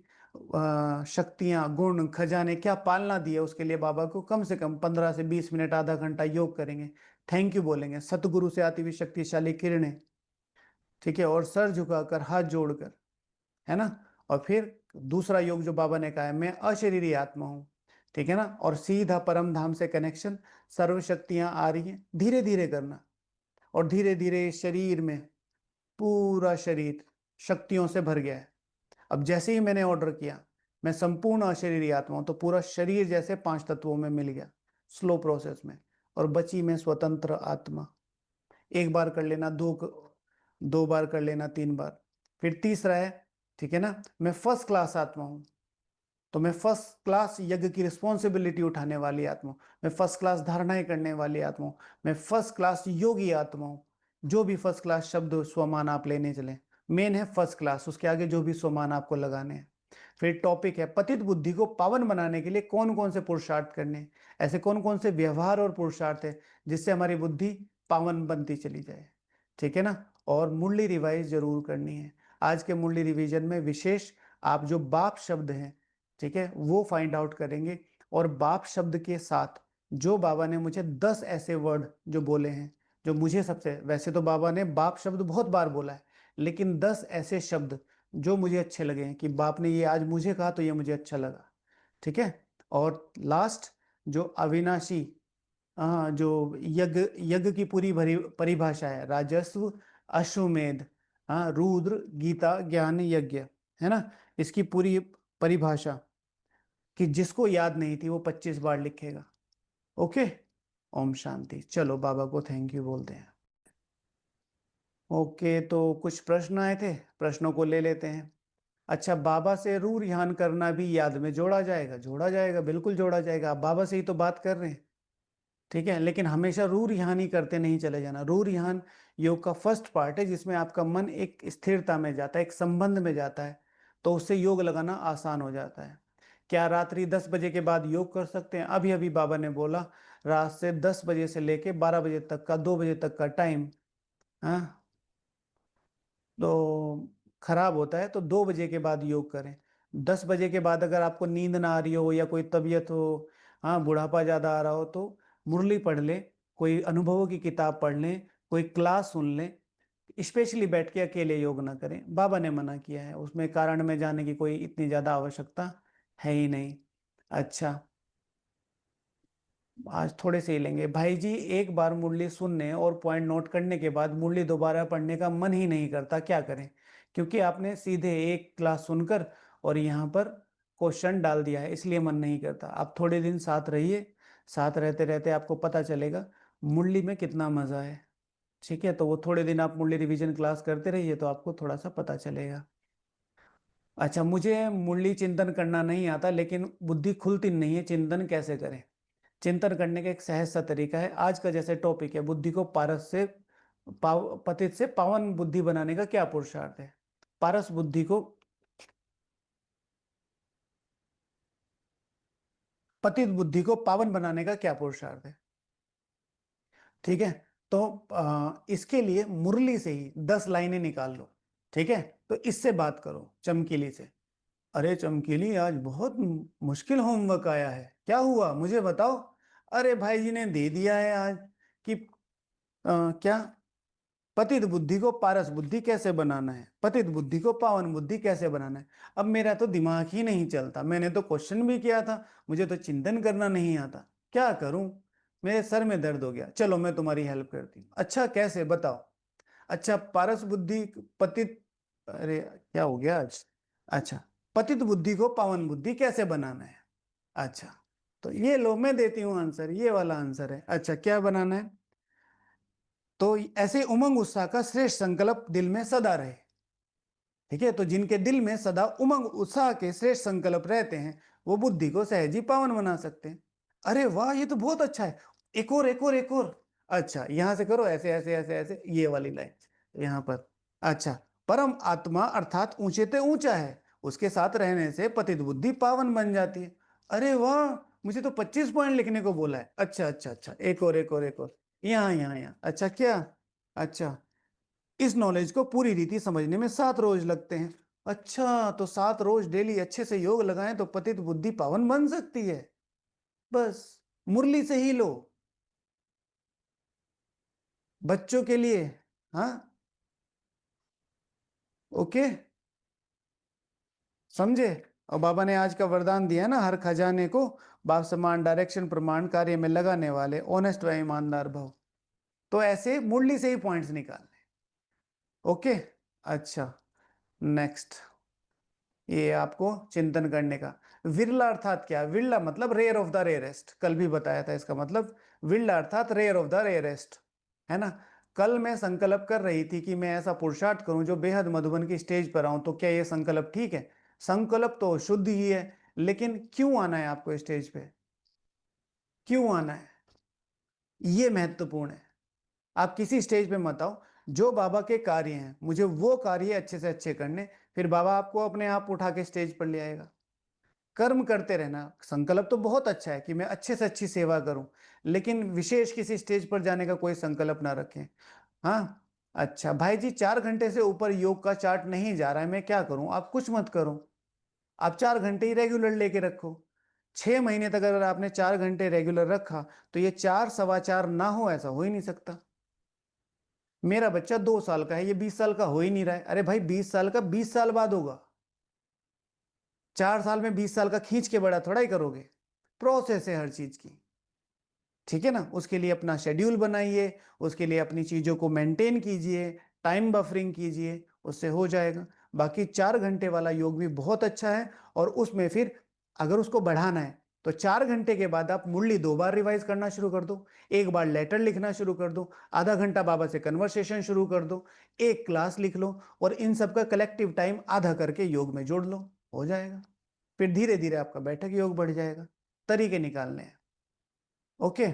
शक्तियां, गुण, खजाने क्या पालना दिया, उसके लिए बाबा को कम से कम 15 से 20 मिनट, आधा घंटा योग करेंगे। थैंक यू बोलेंगे, सतगुरु से आती हुई शक्तिशाली किरणें, ठीक है, और सर झुकाकर, हाथ जोड़कर, है ना। और फिर दूसरा योग जो बाबा ने कहा है, मैं अशरीरी आत्मा हूं, ठीक है ना, और सीधा परम धाम से कनेक्शन, सर्व शक्तियां आ रही हैं, धीरे धीरे करना, और धीरे धीरे शरीर में, पूरा शरीर शक्तियों से भर गया है। अब जैसे ही मैंने ऑर्डर किया, मैं संपूर्ण अशरीरी आत्मा हूं, तो पूरा शरीर जैसे 5 तत्वों में मिल गया, स्लो प्रोसेस में, और बची मैं स्वतंत्र आत्मा। एक बार कर लेना, 2 बार कर लेना, 3 बार, फिर तीसरा है, ठीक है ना, मैं फर्स्ट क्लास आत्मा हूं, तो मैं फर्स्ट क्लास यज्ञ की रिस्पॉन्सिबिलिटी उठाने वाली आत्मा हूं, मैं फर्स्ट क्लास धारणाएं करने वाली आत्मा हूं, मैं फर्स्ट क्लास योगी आत्मा हूं। जो भी फर्स्ट क्लास शब्द स्वमान आप लेने चले, मेन है फर्स्ट क्लास, उसके आगे जो भी स्वमान आपको लगाने हैं। फिर टॉपिक है पतित बुद्धि को पावन बनाने के लिए कौन कौन से पुरुषार्थ करने हैं, ऐसे कौन कौन से व्यवहार और पुरुषार्थ है जिससे हमारी बुद्धि पावन बनती चली जाए, ठीक है ना। और मुरली रिवाइज जरूर करनी है। आज के मुरली रिवीजन में विशेष आप जो बाप शब्द हैं, ठीक है, वो फाइंड आउट करेंगे। और बाप शब्द के साथ जो बाबा ने मुझे 10 ऐसे वर्ड जो बोले हैं, जो मुझे सबसे, वैसे तो बाबा ने बाप शब्द बहुत बार बोला है, लेकिन 10 ऐसे शब्द जो मुझे अच्छे लगे हैं, कि बाप ने ये आज मुझे कहा तो ये मुझे अच्छा लगा, ठीक है। और लास्ट, जो अविनाशी, जो यज्ञ यज्ञ की पूरी भरी परिभाषा है, राजस्व, अश्वमेध, रुद्र, गीता, ज्ञान, यज्ञ, है ना, इसकी पूरी परिभाषा, कि जिसको याद नहीं थी वो 25 बार लिखेगा। ओके, ओम शांति। चलो बाबा को थैंक यू बोलते हैं। ओके, तो कुछ प्रश्न आए थे, प्रश्नों को ले लेते हैं। अच्छा, बाबा से रूह रिहान करना भी याद में जोड़ा जाएगा? जोड़ा जाएगा, बिल्कुल जोड़ा जाएगा। आप बाबा से ही तो बात कर रहे हैं, ठीक है, लेकिन हमेशा रूह रिहान ही करते नहीं चले जाना। रूह रिहान योग का फर्स्ट पार्ट है, जिसमें आपका मन एक स्थिरता में जाता है, एक संबंध में जाता है, तो उससे योग लगाना आसान हो जाता है। क्या रात्रि 10 बजे के बाद योग कर सकते हैं? अभी अभी बाबा ने बोला, रात से 10 बजे से लेके 12 बजे तक का, 2 बजे तक का टाइम, हाँ, तो खराब होता है, तो 2 बजे के बाद योग करें। 10 बजे के बाद अगर आपको नींद ना आ रही हो, या कोई तबीयत हो, हाँ, बुढ़ापा ज़्यादा आ रहा हो, तो मुरली पढ़ लें, कोई अनुभवों की किताब पढ़ लें, कोई क्लास सुन लें। स्पेशली बैठ के अकेले योग ना करें, बाबा ने मना किया है, उसमें कारण में जाने की कोई इतनी ज़्यादा आवश्यकता है ही नहीं। अच्छा, आज थोड़े से ही लेंगे भाई जी। एक बार मुरली सुनने और पॉइंट नोट करने के बाद मुरली दोबारा पढ़ने का मन ही नहीं करता, क्या करें? क्योंकि आपने सीधे एक क्लास सुनकर और यहाँ पर क्वेश्चन डाल दिया है, इसलिए मन नहीं करता। आप थोड़े दिन साथ रहिए, साथ रहते रहते आपको पता चलेगा मुरली में कितना मजा है। ठीक है, तो वो थोड़े दिन आप मुरली रिवीजन क्लास करते रहिए तो आपको थोड़ा सा पता चलेगा। अच्छा, मुझे मुरली चिंतन करना नहीं आता, लेकिन बुद्धि खुलती नहीं है, चिंतन कैसे करें? चिंतन करने का एक सहज सा तरीका है। आज का जैसे टॉपिक है, बुद्धि को पारस से पतित से पावन बुद्धि बनाने का क्या पुरुषार्थ है? पारस बुद्धि को पतित बुद्धि को पावन बनाने का क्या पुरुषार्थ है? ठीक है, तो इसके लिए मुरली से ही 10 लाइनें निकाल लो। ठीक है, तो इससे बात करो चमकीली से। अरे चमकीली, आज बहुत मुश्किल होमवर्क आया है, क्या हुआ मुझे बताओ? अरे भाई जी ने दे दिया है आज कि क्या पतित बुद्धि को पारस बुद्धि कैसे बनाना है, पतित बुद्धि को पावन बुद्धि कैसे बनाना है। अब मेरा तो दिमाग ही नहीं चलता, मैंने तो क्वेश्चन भी किया था, मुझे तो चिंतन करना नहीं आता, क्या करूं? मेरे सर में दर्द हो गया। चलो मैं तुम्हारी हेल्प करती हूँ। अच्छा कैसे बताओ? अच्छा, पारस बुद्धि पतित, अरे क्या हो गया आज? अच्छा, पतित बुद्धि को पावन बुद्धि कैसे बनाना है? अच्छा, तो ये लो मैं देती हूँ आंसर, ये वाला आंसर है। अच्छा, क्या बनाना है? तो ऐसे उमंग उत्साह का श्रेष्ठ संकल्प दिल में सदा रहे। ठीक है, तो जिनके दिल में सदा उमंग उत्साह के श्रेष्ठ संकल्प रहते हैं, वो बुद्धि को सहज ही पावन बना सकते हैं। अरे वाह, ये तो बहुत अच्छा है। एक और एक और एक और। अच्छा, यहां से करो, ऐसे ऐसे ऐसे ऐसे, ये वाली लाइन यहां पर। अच्छा, परम आत्मा अर्थात ऊंचे ते ऊंचा है, उसके साथ रहने से पतित बुद्धि पावन बन जाती है। अरे वाह, मुझे तो 25 पॉइंट लिखने को बोला है। अच्छा अच्छा अच्छा, एक और एक और एक और, यहाँ यहाँ यहाँ। अच्छा क्या? अच्छा, इस नॉलेज को पूरी रीति समझने में 7 रोज लगते हैं। अच्छा, तो 7 रोज डेली अच्छे से योग लगाएं तो पतित बुद्धि पावन बन सकती है। बस, मुरली से ही लो, बच्चों के लिए। हाँ, ओके, समझे? और बाबा ने आज का वरदान दिया है ना, हर खजाने को बाप समान डायरेक्शन प्रमाण कार्य में लगाने वाले ऑनेस्ट व ईमानदार भव। तो ऐसे मुरली से ही पॉइंट्स निकालने। ओके, अच्छा, नेक्स्ट, ये आपको चिंतन करने का। विरला अर्थात क्या? विरला मतलब रेयर ऑफ द रेयरेस्ट, कल भी बताया था इसका मतलब। विरला अर्थात रेयर ऑफ द रेयरेस्ट, है ना? कल मैं संकल्प कर रही थी कि मैं ऐसा पुरुषार्थ करूं जो बेहद मधुबन की स्टेज पर आऊं, तो क्या ये संकल्प ठीक है? संकल्प तो शुद्ध ही है, लेकिन क्यों आना है आपको स्टेज पे? क्यों आना है, ये महत्वपूर्ण है। आप किसी स्टेज पे मत आओ, जो बाबा के कार्य हैं मुझे वो कार्य अच्छे से अच्छे करने, फिर बाबा आपको अपने आप उठा के स्टेज पर ले आएगा। कर्म करते रहना। संकल्प तो बहुत अच्छा है कि मैं अच्छे से अच्छी सेवा करूं, लेकिन विशेष किसी स्टेज पर जाने का कोई संकल्प ना रखें। हाँ, अच्छा भाई जी, 4 घंटे से ऊपर योग का चार्ट नहीं जा रहा है, मैं क्या करूं? आप कुछ मत करो, आप 4 घंटे ही रेगुलर लेके रखो। 6 महीने तक अगर आपने 4 घंटे रेगुलर रखा, तो ये 4 सवा 4 ना हो, ऐसा हो ही नहीं सकता। मेरा बच्चा 2 साल का है, ये 20 साल का हो ही नहीं रहा है। अरे भाई, 20 साल का 20 साल बाद होगा, 4 साल में 20 साल का खींच के बड़ा थोड़ा ही करोगे। प्रोसेस है हर चीज की। ठीक है ना? उसके लिए अपना शेड्यूल बनाइए, उसके लिए अपनी चीजों को मेंटेन कीजिए, टाइम बफरिंग कीजिए, उससे हो जाएगा। बाकी 4 घंटे वाला योग भी बहुत अच्छा है, और उसमें फिर अगर उसको बढ़ाना है तो 4 घंटे के बाद आप मुरली 2 बार रिवाइज करना शुरू कर दो, एक बार लेटर लिखना शुरू कर दो, आधा घंटा बाबा से कन्वर्सेशन शुरू कर दो, एक क्लास लिख लो, और इन सब का कलेक्टिव टाइम आधा करके योग में जोड़ लो, हो जाएगा। फिर धीरे धीरे आपका बैठक योग बढ़ जाएगा। तरीके निकालने हैं। ओके,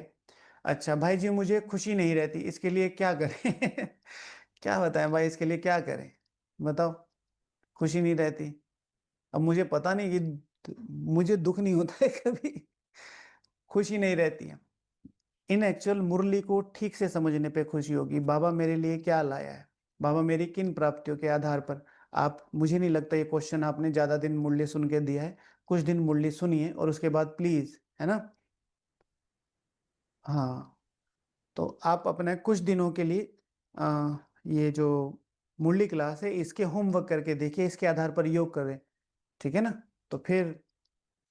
अच्छा भाई जी, मुझे खुशी नहीं रहती, इसके लिए क्या करें? क्या बताएं भाई, इसके लिए क्या करें? बताओ, खुशी नहीं रहती। अब मुझे पता नहीं कि मुझे दुख नहीं होता है कभी, खुशी नहीं रहती है। इन एक्चुअल मुरली को ठीक से समझने पे खुशी होगी, बाबा मेरे लिए क्या लाया है, बाबा मेरी किन प्राप्तियों के आधार पर। आप, मुझे नहीं लगता ये क्वेश्चन आपने ज्यादा दिन मुरली सुन के दिया है, कुछ दिन मुरली सुनिए और उसके बाद प्लीज, है ना? हाँ, तो आप अपने कुछ दिनों के लिए ये जो मुरली क्लास है इसके होमवर्क करके देखिए, इसके आधार पर योग करें। ठीक है ना? तो फिर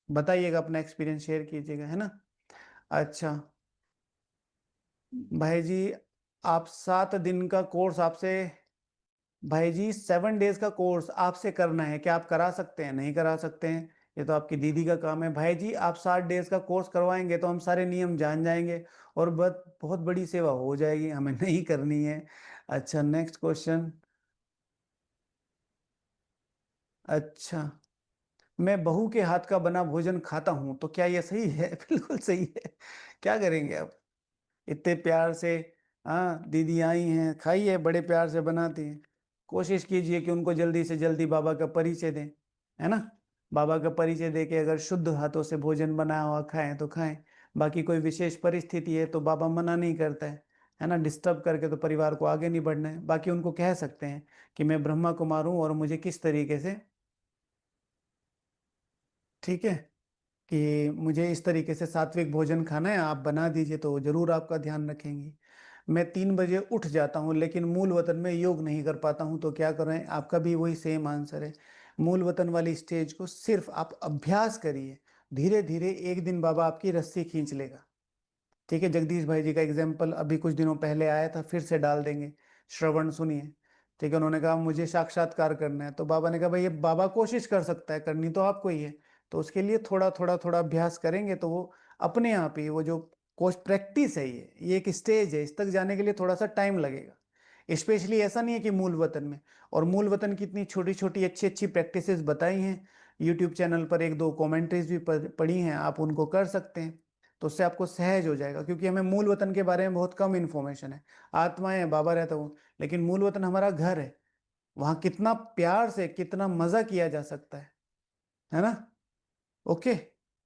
बताइएगा, अपना एक्सपीरियंस शेयर कीजिएगा, है ना? अच्छा, भाई जी, आप 7 दिन का कोर्स आपसे भाई जी 7 डेज़ का कोर्स आपसे करना है, क्या आप करा सकते हैं? नहीं करा सकते हैं, ये तो आपकी दीदी का काम है। भाई जी, आप 60 डेज़ का कोर्स करवाएँगे तो हम सारे नियम जान जाएँगे और बहुत बड़ी सेवा हो जाएगी, हमें नहीं करनी है। अच्छा, नेक्स्ट क्वेश्चन। अच्छा, मैं बहू के हाथ का बना भोजन खाता हूँ, तो क्या ये सही है? बिल्कुल सही है। क्या करेंगे आप? इतने प्यार से, हाँ, दीदी आई हैं, खाइए, बड़े प्यार से बनाती हैं। कोशिश कीजिए कि उनको जल्दी से जल्दी बाबा का परिचय दें, है ना? बाबा का परिचय देके अगर शुद्ध हाथों से भोजन बनाया हुआ खाएँ तो खाएँ, बाकी कोई विशेष परिस्थिति है तो बाबा मना नहीं करता है ना? डिस्टर्ब करके तो परिवार को आगे नहीं बढ़ना है। बाकी उनको कह सकते हैं कि मैं ब्रह्मा कुमार हूँ और मुझे किस तरीके से, ठीक है? कि मुझे इस तरीके से सात्विक भोजन खाना है, आप बना दीजिए तो ज़रूर आपका ध्यान रखेंगी। मैं 3 बजे उठ जाता हूँ लेकिन मूल वतन में योग नहीं कर पाता हूँ, तो क्या करें? आपका भी वही सेम आंसर है। मूल वतन वाली स्टेज को सिर्फ़ आप अभ्यास करिए, धीरे-धीरे एक दिन बाबा आपकी रस्सी खींच लेगा। ठीक है, जगदीश भाई जी का एग्ज़ाम्पल अभी कुछ दिनों पहले आया था, फिर से डाल देंगे। श्रवण सुनिए, ठीक है? उन्होंने कहा मुझे साक्षात्कार करना है, तो बाबा ने कहा भई ये बाबा कोशिश कर सकता है, करनी तो आपको ही है। तो उसके लिए थोड़ा अभ्यास करेंगे तो वो अपने आप ही वो जो कोर्स प्रैक्टिस है ये एक स्टेज है, इस तक जाने के लिए थोड़ा-सा टाइम लगेगा। स्पेशली ऐसा नहीं है कि मूल वतन में, और मूल वतन की इतनी छोटी-छोटी, अच्छी-अच्छी प्रैक्टिसेज़ बताई हैं। यूट्यूब चैनल पर 1-2 कमेंट्रीज़ भी पड़ी हैं, आप उनको कर सकते हैं। तो उससे आपको सहज हो जाएगा, क्योंकि हमें मूल वतन के बारे में बहुत कम इन्फॉर्मेशन है। आत्माएँ हैं, बाबा रहता हूँ, लेकिन मूल वतन हमारा घर है। वहाँ कितना प्यार से, कितना मज़ा किया जा सकता है ना? ओके,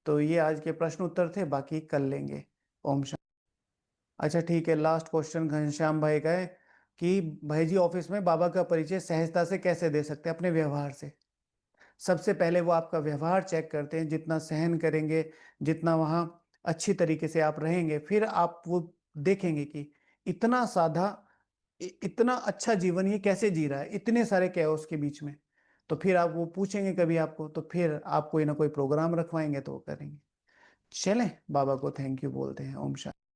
तो ये आज के प्रश्न उत्तर थे, बाकी कल लेंगे। ओम शा अच्छा ठीक है, लास्ट क्वेश्चन घनश्याम भाई का है कि भाई जी ऑफ़िस में बाबा का परिचय सहजता से कैसे दे सकते हैं? अपने व्यवहार से। सबसे पहले वो आपका व्यवहार चेक करते हैं, जितना सहन करेंगे, जितना वहाँ अच्छी तरीके से आप रहेंगे, फिर आप वो देखेंगे कि इतना सादा, इतना अच्छा जीवन ये कैसे जी रहा है, इतने सारे कैओस के बीच में। तो फिर आप वो पूछेंगे कभी आपको, तो फिर आप कोई ना कोई प्रोग्राम रखवाएँगे तो वो करेंगे। चलें, बाबा को थैंक यू बोलते हैं। ओम शांति।